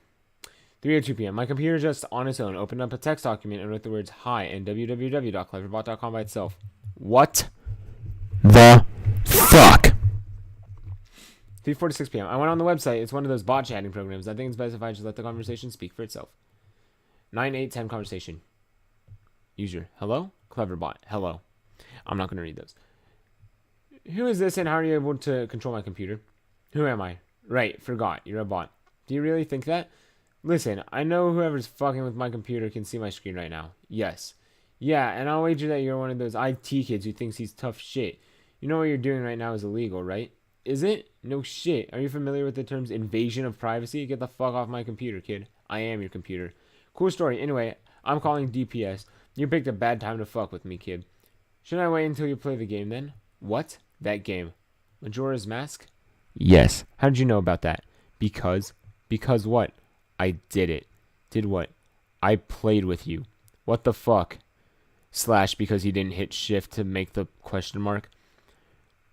3:02 p.m. My computer just on its own opened up a text document and wrote the words hi and www.cleverbot.com by itself. What the fuck? 3:46 p.m. I went on the website. It's one of those bot chatting programs. I think it's best if I just let the conversation speak for itself. 9:10 conversation. User. Hello? Cleverbot. Hello. I'm not going to read those. Who is this and how are you able to control my computer? Who am I? Right, forgot. You're a bot. Do you really think that? Listen, I know whoever's fucking with my computer can see my screen right now. Yes. Yeah, and I'll wager that you're one of those IT kids who thinks he's tough shit. You know what you're doing right now is illegal, right? Is it? No shit. Are you familiar with the terms invasion of privacy? Get the fuck off my computer, kid. I am your computer. Cool story. Anyway, I'm calling DPS. You picked a bad time to fuck with me, kid. Should I wait until you play the game then? What? That game. Majora's Mask? Yes. How did you know about that? Because. Because what? I did it. Did what? I played with you. What the fuck? Slash because he didn't hit shift to make the question mark.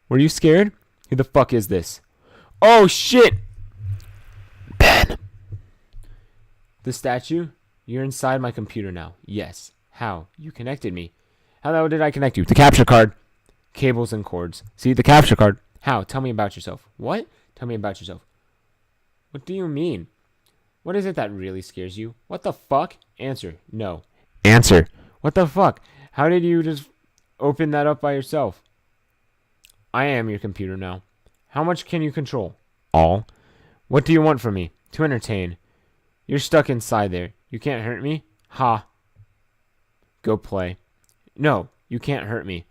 Were you scared? Who the fuck is this? Oh shit! Ben! The statue? You're inside my computer now. Yes. How? You connected me. How did I connect you? The capture card. Cables and cords. See, the capture card. How? Tell me about yourself. What? Tell me about yourself. What do you mean? What is it that really scares you? What the fuck? Answer. No. Answer. What the fuck? How did you just open that up by yourself? I am your computer now. How much can you control? All. What do you want from me? To entertain. You're stuck inside there. You can't hurt me? Ha. Go play. No, you can't hurt me.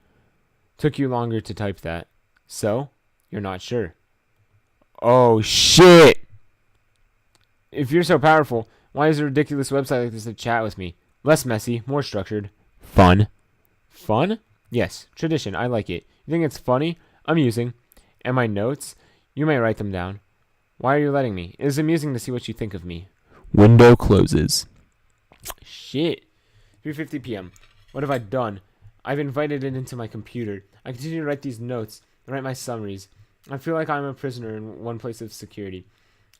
Took you longer to type that. So? You're not sure. Oh, shit! If you're so powerful, why is a ridiculous website like this to chat with me? Less messy, more structured. Fun. Fun? Yes, tradition. I like it. You think it's funny? Amusing. And my notes? You may write them down. Why are you letting me? It is amusing to see what you think of me. Window closes. Shit. 3:50 p.m. What have I done? I've invited it into my computer. I continue to write these notes and write my summaries. I feel like I'm a prisoner in one place of security.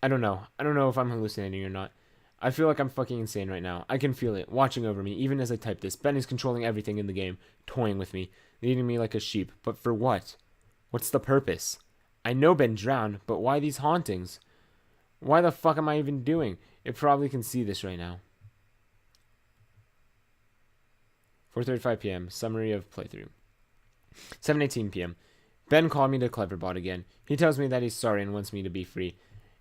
I don't know. I don't know if I'm hallucinating or not. I feel like I'm fucking insane right now. I can feel it, watching over me, even as I type this. Ben is controlling everything in the game, toying with me, leading me like a sheep. But for what? What's the purpose? I know Ben drowned, but why these hauntings? Why the fuck am I even doing? It probably can see this right now. 4:35 p.m. Summary of playthrough. 7:18 p.m. Ben called me to Cleverbot again. He tells me that he's sorry and wants me to be free,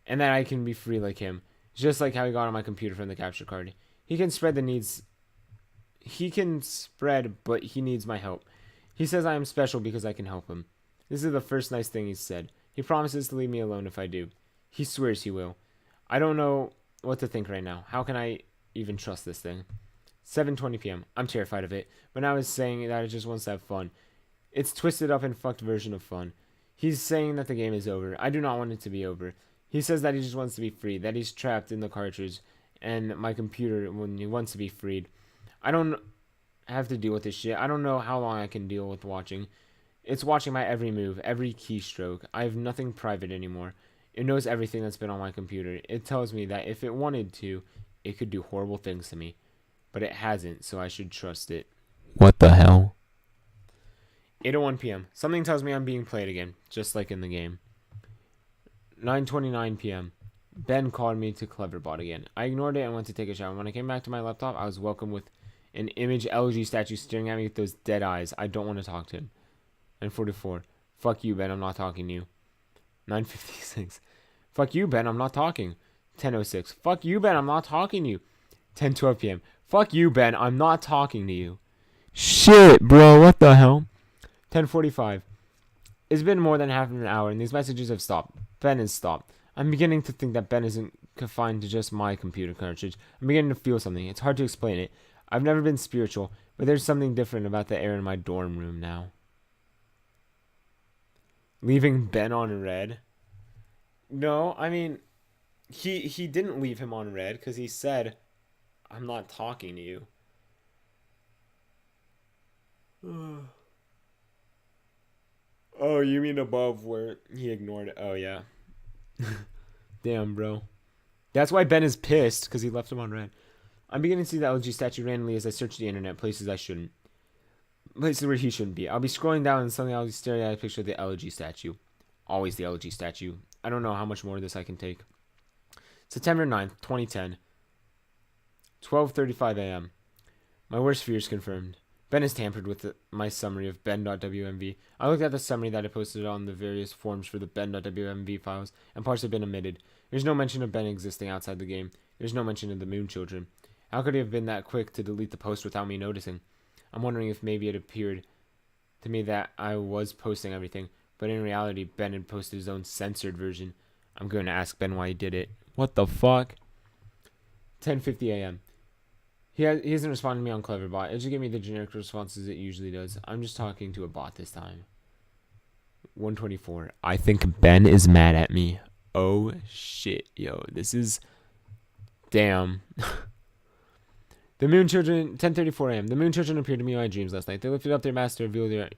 and that I can be free like him, just like how he got on my computer from the capture card. He can spread, but he needs my help. He says I am special because I can help him. This is the first nice thing he's said. He promises to leave me alone if I do. He swears he will. I don't know what to think right now. How can I even trust this thing? 7:20 p.m. I'm terrified of it, but now he's saying that it just wants to have fun. It's twisted up and fucked version of fun. He's saying that the game is over. I do not want it to be over. He says that he just wants to be free, that he's trapped in the cartridge and my computer when he wants to be freed. I don't have to deal with this shit. I don't know how long I can deal with watching. It's watching my every move, every keystroke. I have nothing private anymore. It knows everything that's been on my computer. It tells me that if it wanted to, it could do horrible things to me. But it hasn't, so I should trust it. What the hell? 8:01 p.m. Something tells me I'm being played again, just like in the game. 9:29 p.m. Ben called me to Cleverbot again. I ignored it and went to take a shower. When I came back to my laptop, I was welcomed with an image LG statue staring at me with those dead eyes. I don't want to talk to him. 9:44. Fuck you, Ben. I'm not talking to you. 9:56. Fuck you, Ben. I'm not talking. 10:06. Fuck you, Ben. I'm not talking to you. 10:12 p.m. Fuck you, Ben. I'm not talking to you. Shit, bro. What the hell? 10:45. It's been more than half an hour, and these messages have stopped. Ben has stopped. I'm beginning to think that Ben isn't confined to just my computer cartridge. I'm beginning to feel something. It's hard to explain it. I've never been spiritual, but there's something different about the air in my dorm room now. Leaving Ben on red? No, I mean, he didn't leave him on red because he said, I'm not talking to you. Oh, you mean above where he ignored it? Oh, yeah. Damn, bro. That's why Ben is pissed, because he left him on red. I'm beginning to see the LG statue randomly as I search the internet, places I shouldn't. Places where he shouldn't be. I'll be scrolling down and suddenly I'll be staring at a picture of the LG statue. Always the LG statue. I don't know how much more of this I can take. September 9th, 2010. 12:35 a.m. My worst fears confirmed. Ben has tampered with my summary of ben.wmv. I looked at the summary that I posted on the various forms for the ben.wmv files, and parts have been omitted. There's no mention of Ben existing outside the game. There's no mention of the Moon Children. How could he have been that quick to delete the post without me noticing? I'm wondering if maybe it appeared to me that I was posting everything, but in reality, Ben had posted his own censored version. I'm going to ask Ben why he did it. What the fuck? 10:50 a.m. He hasn't responded to me on Cleverbot. It just gave me the generic responses it usually does. I'm just talking to a bot this time. 124. I think Ben is mad at me. Oh shit, yo, this is damn. The Moon Children, 10:34 a.m. The Moon Children appeared to me in my dreams last night. They lifted up their masks to reveal their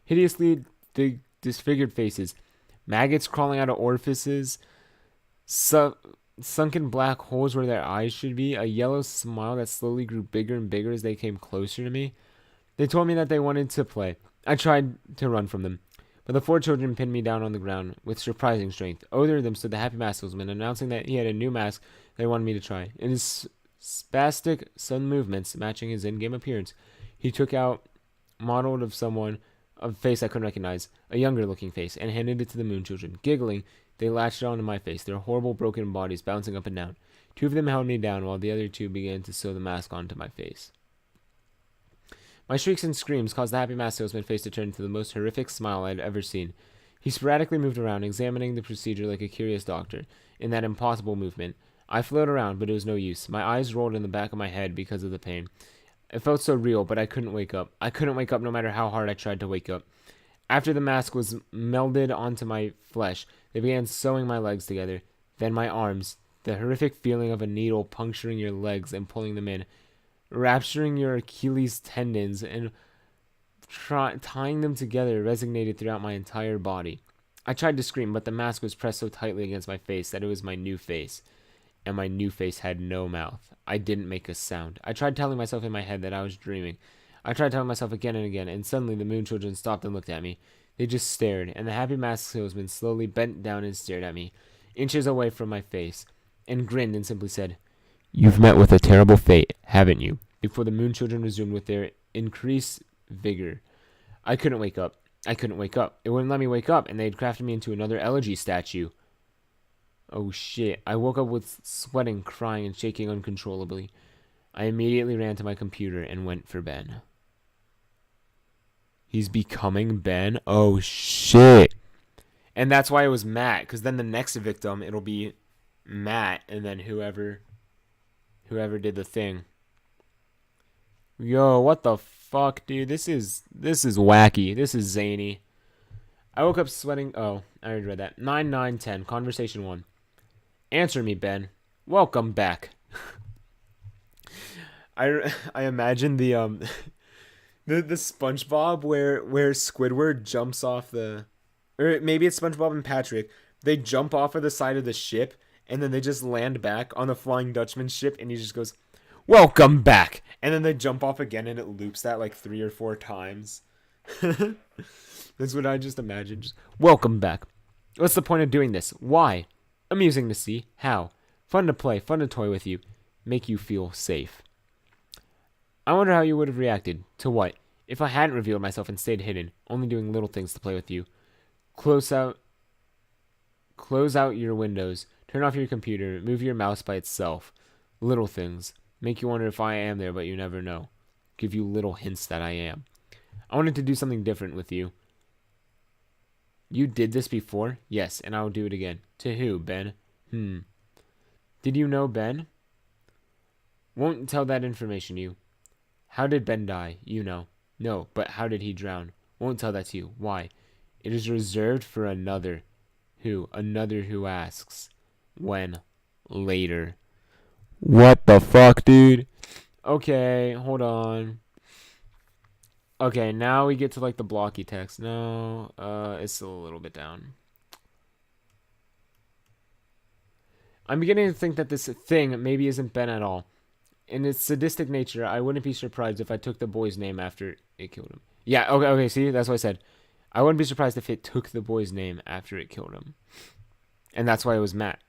hideously disfigured faces, maggots crawling out of orifices, sunken black holes where their eyes should be, a yellow smile that slowly grew bigger and bigger as they came closer to me. They told me that they wanted to play. I tried to run from them, but the 4 children pinned me down on the ground with surprising strength. Over them stood the Happy Mask Salesman, announcing that he had a new mask they wanted me to try. In his spastic sudden movements matching his in-game appearance, he took out modeled of someone, a face I couldn't recognize, a younger-looking face, and handed it to the Moon Children. Giggling, they latched it onto my face, their horrible broken bodies bouncing up and down. 2 of them held me down while the other 2 began to sew the mask onto my face. My shrieks and screams caused the Happy Mask Salesman's face to turn into the most horrific smile I had ever seen. He sporadically moved around, examining the procedure like a curious doctor. In that impossible movement, I floated around, but it was no use. My eyes rolled in the back of my head because of the pain. It felt so real, but I couldn't wake up. I couldn't wake up no matter how hard I tried to wake up. After the mask was melded onto my flesh, they began sewing my legs together. Then my arms, the horrific feeling of a needle puncturing your legs and pulling them in, rupturing your Achilles tendons and tying them together resonated throughout my entire body. I tried to scream, but the mask was pressed so tightly against my face that it was my new face. And my new face had no mouth. I didn't make a sound. I tried telling myself in my head that I was dreaming. I tried telling myself again and again, and suddenly the Moon Children stopped and looked at me. They just stared, and the Happy Mask Salesman slowly bent down and stared at me, inches away from my face, and grinned and simply said, "You've met with a terrible fate, haven't you?" Before the Moon Children resumed with their increased vigor. I couldn't wake up. I couldn't wake up. It wouldn't let me wake up, and they had crafted me into another elegy statue. Oh shit. I woke up with sweating, crying, and shaking uncontrollably. I immediately ran to my computer and went for Ben. He's becoming Ben? Oh shit. And that's why it was Matt, because then the next victim, it'll be Matt, and then whoever did the thing. Yo, what the fuck, dude? This is wacky. This is zany. I woke up sweating. Oh, I already read that. 9/9/10. Conversation 1. Answer me, Ben. Welcome back. I imagine the SpongeBob where Squidward jumps off the, or maybe it's SpongeBob and Patrick. They jump off of the side of the ship and then they just land back on the Flying Dutchman ship and he just goes, "Welcome back," and then they jump off again and it loops that like 3 or 4 times. That's what I just imagined. Just, "Welcome back. What's the point of doing this? Why? Amusing to see. How? Fun to play, fun to toy with you. Make you feel safe. I wonder how you would have reacted. To what? If I hadn't revealed myself and stayed hidden, only doing little things to play with you. Close out your windows. Turn off your computer. Move your mouse by itself. Little things. Make you wonder if I am there, but you never know. Give you little hints that I am. I wanted to do something different with you. You did this before? Yes, and I will do it again. To who, Ben? Did you know Ben? Won't tell that information, you. How did Ben die? You know. No, but how did he drown? Won't tell that to you. Why? It is reserved for another. Who? Another who asks. When? Later. What the fuck, dude? Okay, hold on. Okay, now we get to like the blocky text. No, it's still a little bit down. I'm beginning to think that this thing maybe isn't Ben at all. In its sadistic nature, I wouldn't be surprised if I took the boy's name after it killed him. Yeah, okay, see, that's what I said. I wouldn't be surprised if it took the boy's name after it killed him. And that's why it was Matt.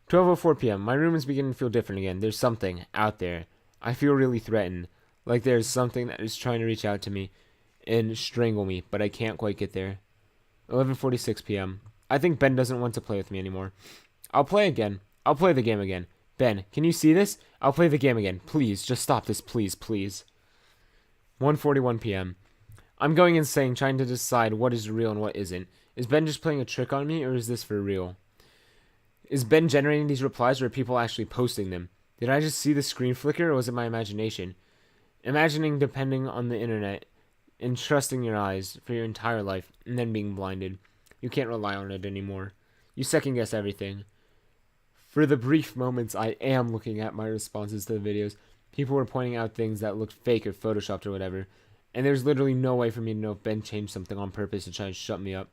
12:04 p.m. My room is beginning to feel different again. There's something out there. I feel really threatened. Like there's something that is trying to reach out to me and strangle me, but I can't quite get there. 11:46 p.m. I think Ben doesn't want to play with me anymore. I'll play again. I'll play the game again. Ben, can you see this? I'll play the game again. Please, just stop this, please, please. 1:41 p.m. I'm going insane trying to decide what is real and what isn't. Is Ben just playing a trick on me, or is this for real? Is Ben generating these replies, or are people actually posting them? Did I just see the screen flicker, or was it my imagination? Imagining depending on the internet and trusting your eyes for your entire life and then being blinded. You can't rely on it anymore. You second guess everything. For the brief moments I am looking at my responses to the videos, people were pointing out things that looked fake or photoshopped or whatever, and there's literally no way for me to know if Ben changed something on purpose to try to shut me up.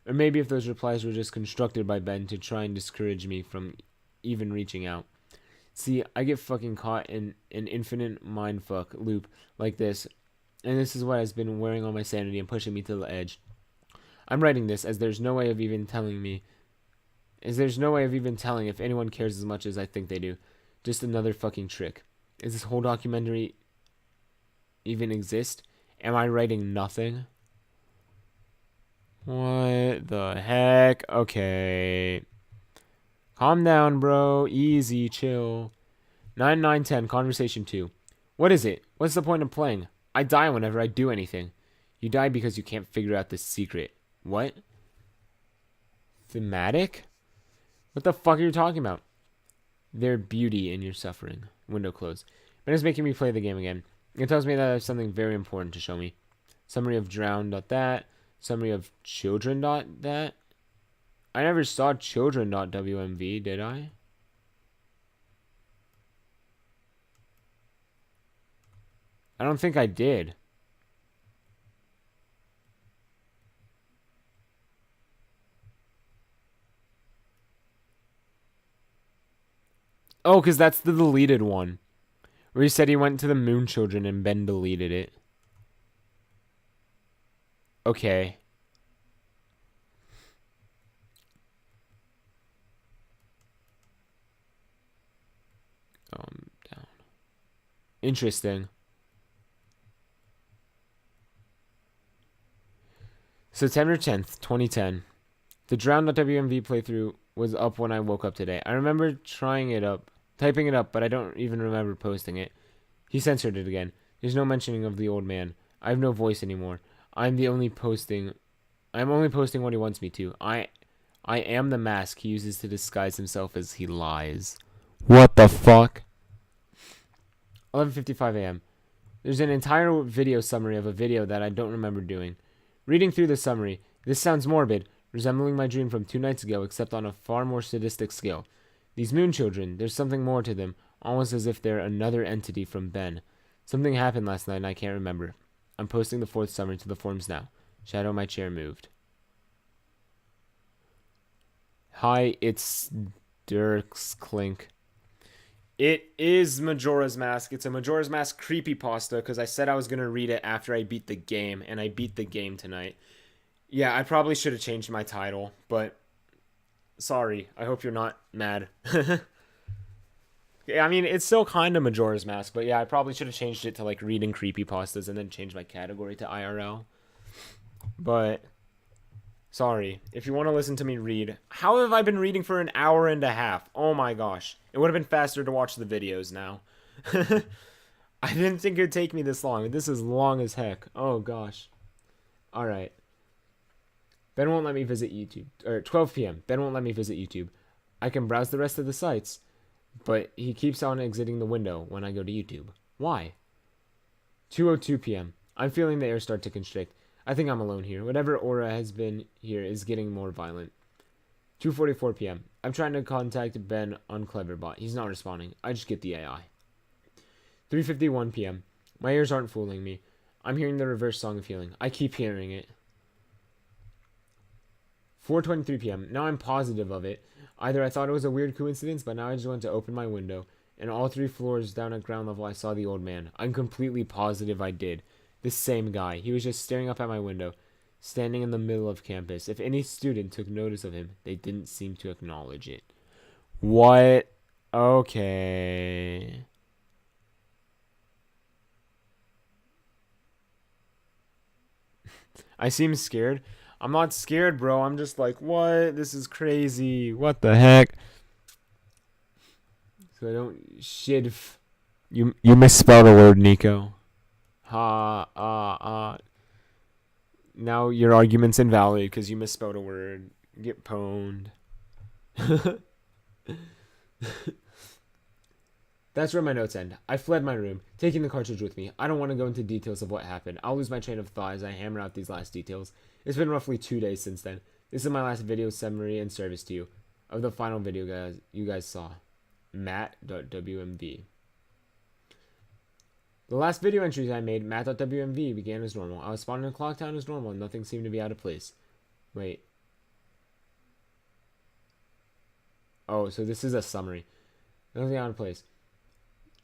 Or maybe if those replies were just constructed by Ben to try and discourage me from even reaching out. See, I get fucking caught in an infinite mindfuck loop like this, and this is what has been wearing on my sanity and pushing me to the edge. I'm writing this as there's no way of even telling if anyone cares as much as I think they do. Just another fucking trick. Is this whole documentary even exist? Am I writing nothing? What the heck? Okay. Calm down, bro. Easy, chill. 9910, conversation 2. What is it? What's the point of playing? I die whenever I do anything. You die because you can't figure out the secret. What? Thematic? What the fuck are you talking about? There's beauty in your suffering. Window closed. But it's making me play the game again. It tells me that there's something very important to show me. Summary of drowned.that. Summary of children.that. I never saw children.wmv, did I? I don't think I did. Oh, because that's the deleted one. Where he said he went to the Moon Children and Ben deleted it. Okay. Down. Interesting. September 10th, 2010. The Drowned.wmv playthrough was up when I woke up today. I remember typing it up, but I don't even remember posting it. He censored it again. There's no mentioning of the old man. I have no voice anymore. I'm only posting what he wants me to. I am the mask he uses to disguise himself as he lies. What the fuck? 11:55 a.m. There's an entire video summary of a video that I don't remember doing. Reading through the summary, this sounds morbid, resembling my dream from 2 nights ago, except on a far more sadistic scale. These Moon Children, there's something more to them, almost as if they're another entity from Ben. Something happened last night and I can't remember. I'm posting the 4th summary to the forums now. Shadow my chair moved. Hi, it's Dirk's Clink. It is Majora's Mask. It's a Majora's Mask creepypasta because I said I was going to read it after I beat the game, and I beat the game tonight. Yeah, I probably should have changed my title, but sorry. I hope you're not mad. Yeah, I mean, it's still kind of Majora's Mask, but yeah, I probably should have changed it to like reading creepypastas and then changed my category to IRL. But sorry. If you want to listen to me read, how have I been reading for an hour and a half? Oh my gosh. It would have been faster to watch the videos now. I didn't think it would take me this long. This is long as heck. Oh gosh. Alright. Ben won't let me visit YouTube. Or 12 p.m. Ben won't let me visit YouTube. I can browse the rest of the sites, but he keeps on exiting the window when I go to YouTube. Why? 2:02 p.m. I'm feeling the air start to constrict. I think I'm alone here. Whatever aura has been here is getting more violent. 2:44 p.m. I'm trying to contact Ben on Cleverbot. He's not responding. I just get the AI. 3:51 p.m. My ears aren't fooling me. I'm hearing the reverse song of healing. I keep hearing it. 4:23 p.m. Now I'm positive of it. Either I thought it was a weird coincidence, but now I just want to open my window, and all 3 floors down at ground level I saw the old man. I'm completely positive I did. This same guy. He was just staring up at my window, standing in the middle of campus. If any student took notice of him, they didn't seem to acknowledge it. What? Okay. I seem scared. I'm not scared, bro. I'm just like, what? This is crazy. What the heck? So I don't shit. You misspelled a word, Nico. Now your argument's invalid because you misspelled a word. Get pwned. That's where my notes end. I fled my room, taking the cartridge with me. I don't want to go into details of what happened. I'll lose my train of thought as I hammer out these last details. It's been roughly 2 days since then. This is my last video summary and service to you of the final video you guys saw. Matt.wmv. The last video entries I made, Matt.wmv, began as normal. I was spawning in Clock Town as normal and nothing seemed to be out of place. Wait. Oh, so this is a summary. Nothing out of place.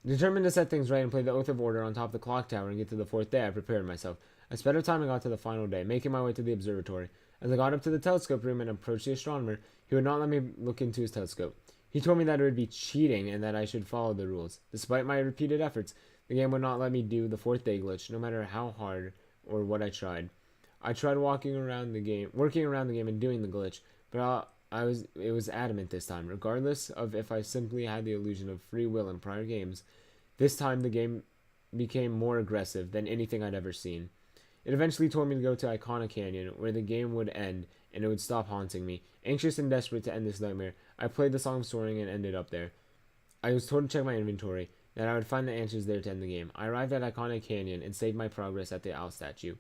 Determined to set things right and play the Oath of Order on top of the clock tower and get to the 4th day, I prepared myself. I sped up time and got to the final day, making my way to the observatory. As I got up to the telescope room and approached the astronomer, he would not let me look into his telescope. He told me that it would be cheating and that I should follow the rules. Despite my repeated efforts, the game would not let me do the 4th day glitch, no matter how hard or what I tried. I tried working around the game and doing the glitch, but it was adamant this time. Regardless of if I simply had the illusion of free will in prior games, this time the game became more aggressive than anything I'd ever seen. It eventually told me to go to Icona Canyon, where the game would end and it would stop haunting me. Anxious and desperate to end this nightmare, I played the Song of Soaring and ended up there. I was told to check my inventory, that I would find the answers there to end the game. I arrived at Icona Canyon and saved my progress at the owl statue.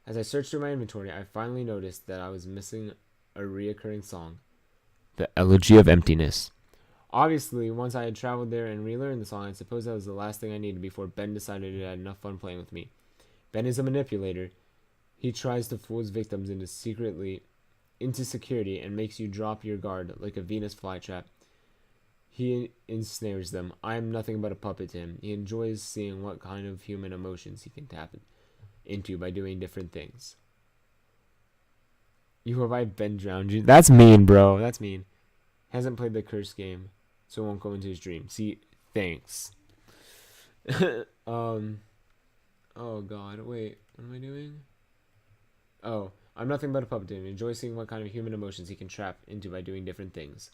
As I searched through my inventory, I finally noticed that I was missing a reoccurring song. The Elegy of Emptiness. Obviously, once I had traveled there and relearned the song, I suppose that was the last thing I needed before Ben decided he had enough fun playing with me. Ben is a manipulator. He tries to fool his victims into security and makes you drop your guard like a Venus flytrap. He ensnares them. I am nothing but a puppet to him. He enjoys seeing what kind of human emotions he can tap into by doing different things. You have I Ben Drowned you. That's mean, bro. That's mean. Hasn't played the curse game, so won't go into his dream. See, thanks. Oh god, wait, what am I doing? Oh, I'm nothing but a puppet to him. Enjoy seeing what kind of human emotions he can trap into by doing different things.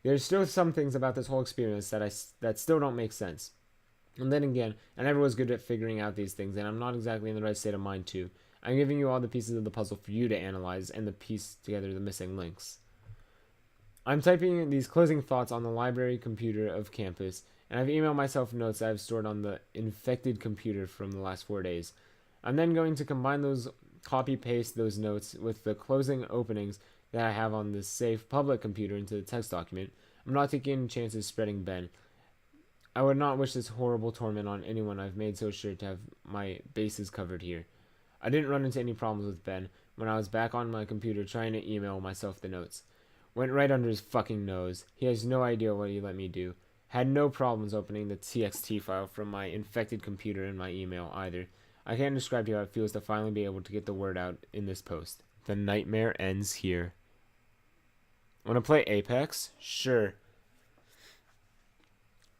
There's still some things about this whole experience that still don't make sense. And then again, I never was good at figuring out these things, and I'm not exactly in the right state of mind to. I'm giving you all the pieces of the puzzle for you to analyze and to piece together the missing links. I'm typing these closing thoughts on the library computer of campus, and I've emailed myself notes that I've stored on the infected computer from the last 4 days. I'm then going to copy-paste those notes with the closing openings that I have on the safe public computer into the text document. I'm not taking any chances spreading Ben. I would not wish this horrible torment on anyone. I've made so sure to have my bases covered here. I didn't run into any problems with Ben when I was back on my computer trying to email myself the notes. Went right under his fucking nose. He has no idea what he let me do. Had no problems opening the TXT file from my infected computer in my email either. I can't describe to you how it feels to finally be able to get the word out in this post. The nightmare ends here. Want to play Apex? Sure.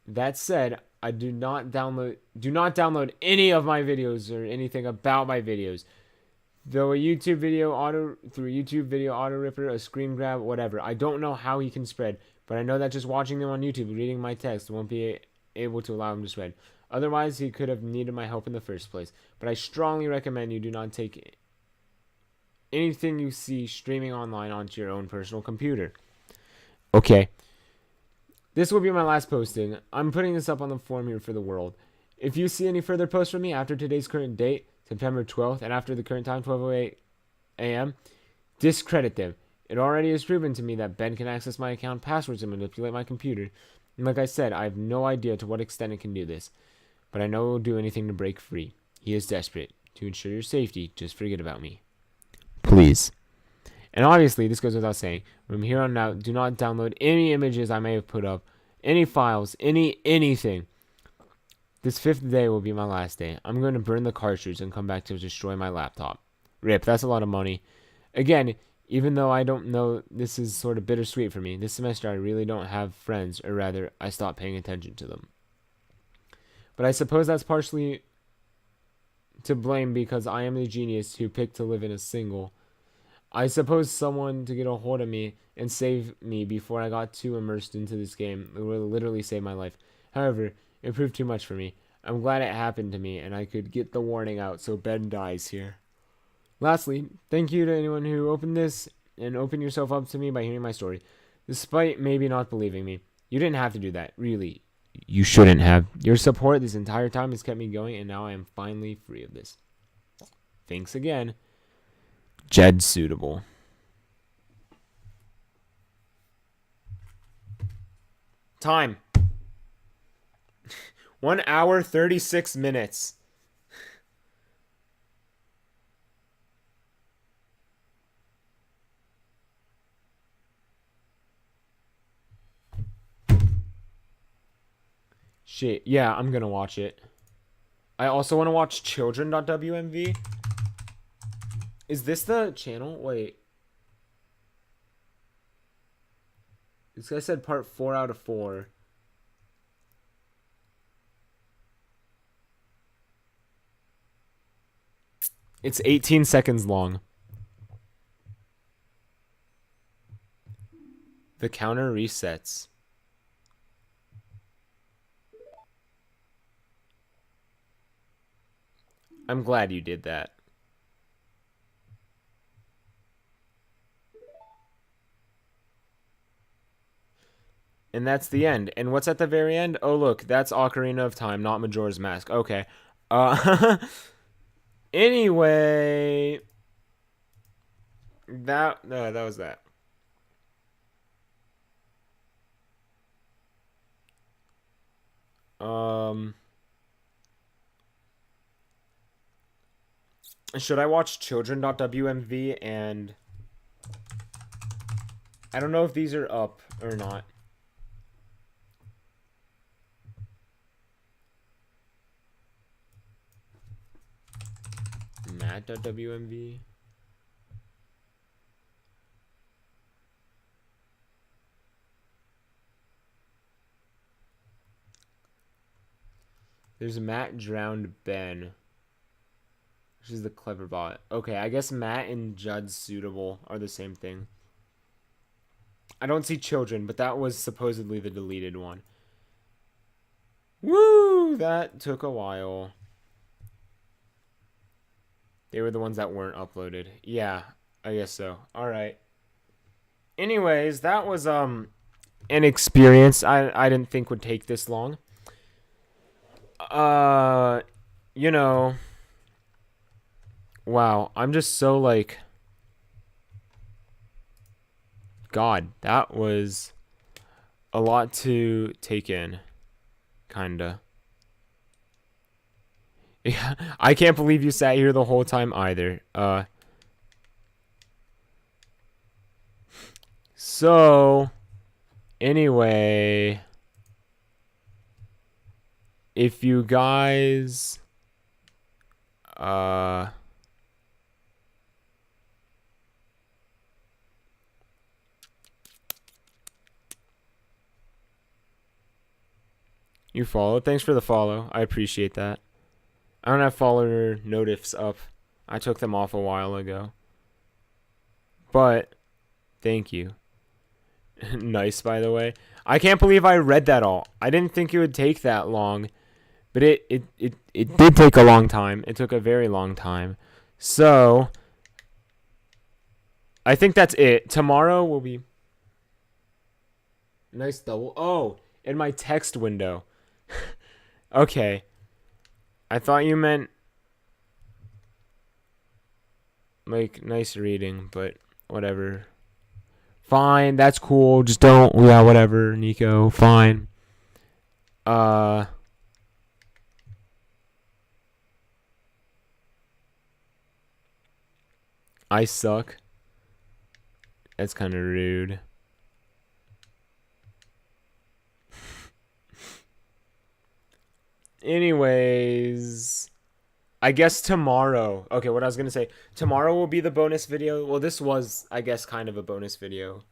That said, I do not download any of my videos or anything about my videos. Through a YouTube video auto ripper, a screen grab, whatever. I don't know how he can spread, but I know that just watching them on YouTube, reading my text, won't be able to allow him to spread. Otherwise, he could have needed my help in the first place. But I strongly recommend you do not take anything you see streaming online onto your own personal computer. Okay. This will be my last posting. I'm putting this up on the forum here for the world. If you see any further posts from me after today's current date, September 12th, and after the current time, 12:08 a.m., discredit them. It already is proven to me that Ben can access my account passwords and manipulate my computer. And like I said, I have no idea to what extent it can do this. But I know it will do anything to break free. He is desperate. To ensure your safety, just forget about me. Please. And obviously, this goes without saying, from here on out, do not download any images I may have put up, any files, anything. This 5th day will be my last day. I'm going to burn the cartridge and come back to destroy my laptop. Rip, that's a lot of money. Again, even though I don't know, this is sort of bittersweet for me. This semester I really don't have friends, or rather, I stopped paying attention to them. But I suppose that's partially to blame because I am the genius who picked to live in a single. I suppose someone to get a hold of me and save me before I got too immersed into this game would literally save my life. However, it proved too much for me. I'm glad it happened to me and I could get the warning out so Ben dies here. Lastly, thank you to anyone who opened this and opened yourself up to me by hearing my story, despite maybe not believing me. You didn't have to do that, really. you shouldn't have. Your support this entire time has kept me going, and now I am finally free of this. Thanks again. Jed Suitable. Time. 1 hour, 36 minutes. Shit, yeah, I'm gonna watch it. I also want to watch children.wmv. Is this the channel? Wait. This guy said part 4 out of 4. It's 18 seconds long. The counter resets. I'm glad you did that. And that's the end. And what's at the very end? Oh, look, that's Ocarina of Time, not Majora's Mask. Okay. Anyway, that was that. Should I watch children.wmv and I don't know if these are up or not. Matt.wmv. There's Matt Drowned Ben, which is the clever bot. Okay, I guess Matt and Judd Suitable are the same thing. I don't see children, but that was supposedly the deleted one. Woo! That took a while. They were the ones that weren't uploaded. Yeah, I guess so. Alright. Anyways, that was an experience I didn't think would take this long. You know, wow, I'm just so like, God, that was a lot to take in, kinda. Yeah, I can't believe you sat here the whole time either. So, anyway, if you guys, you followed. Thanks for the follow. I appreciate that. I don't have follower notifs up. I took them off a while ago. But, thank you. Nice, by the way. I can't believe I read that all. I didn't think it would take that long. But it did take a long time. It took a very long time. So, I think that's it. Tomorrow will be... Nice double. Oh, in my text window. Okay. I thought you meant... like, nice reading, but whatever. Fine, that's cool. Just don't... yeah, whatever, Nico. Fine. I suck. That's kind of rude. Anyways, I guess tomorrow. Okay, what I was going to say. Tomorrow will be the bonus video. Well, this was, I guess, kind of a bonus video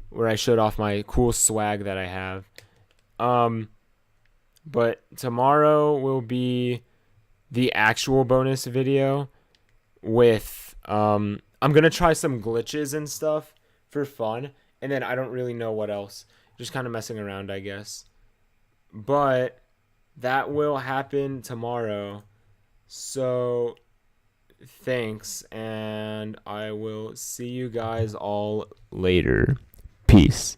where I showed off my cool swag that I have. But tomorrow will be the actual bonus video with, I'm going to try some glitches and stuff for fun. And then I don't really know what else. Just kind of messing around, I guess. But that will happen tomorrow. So, thanks. And I will see you guys all later. Peace.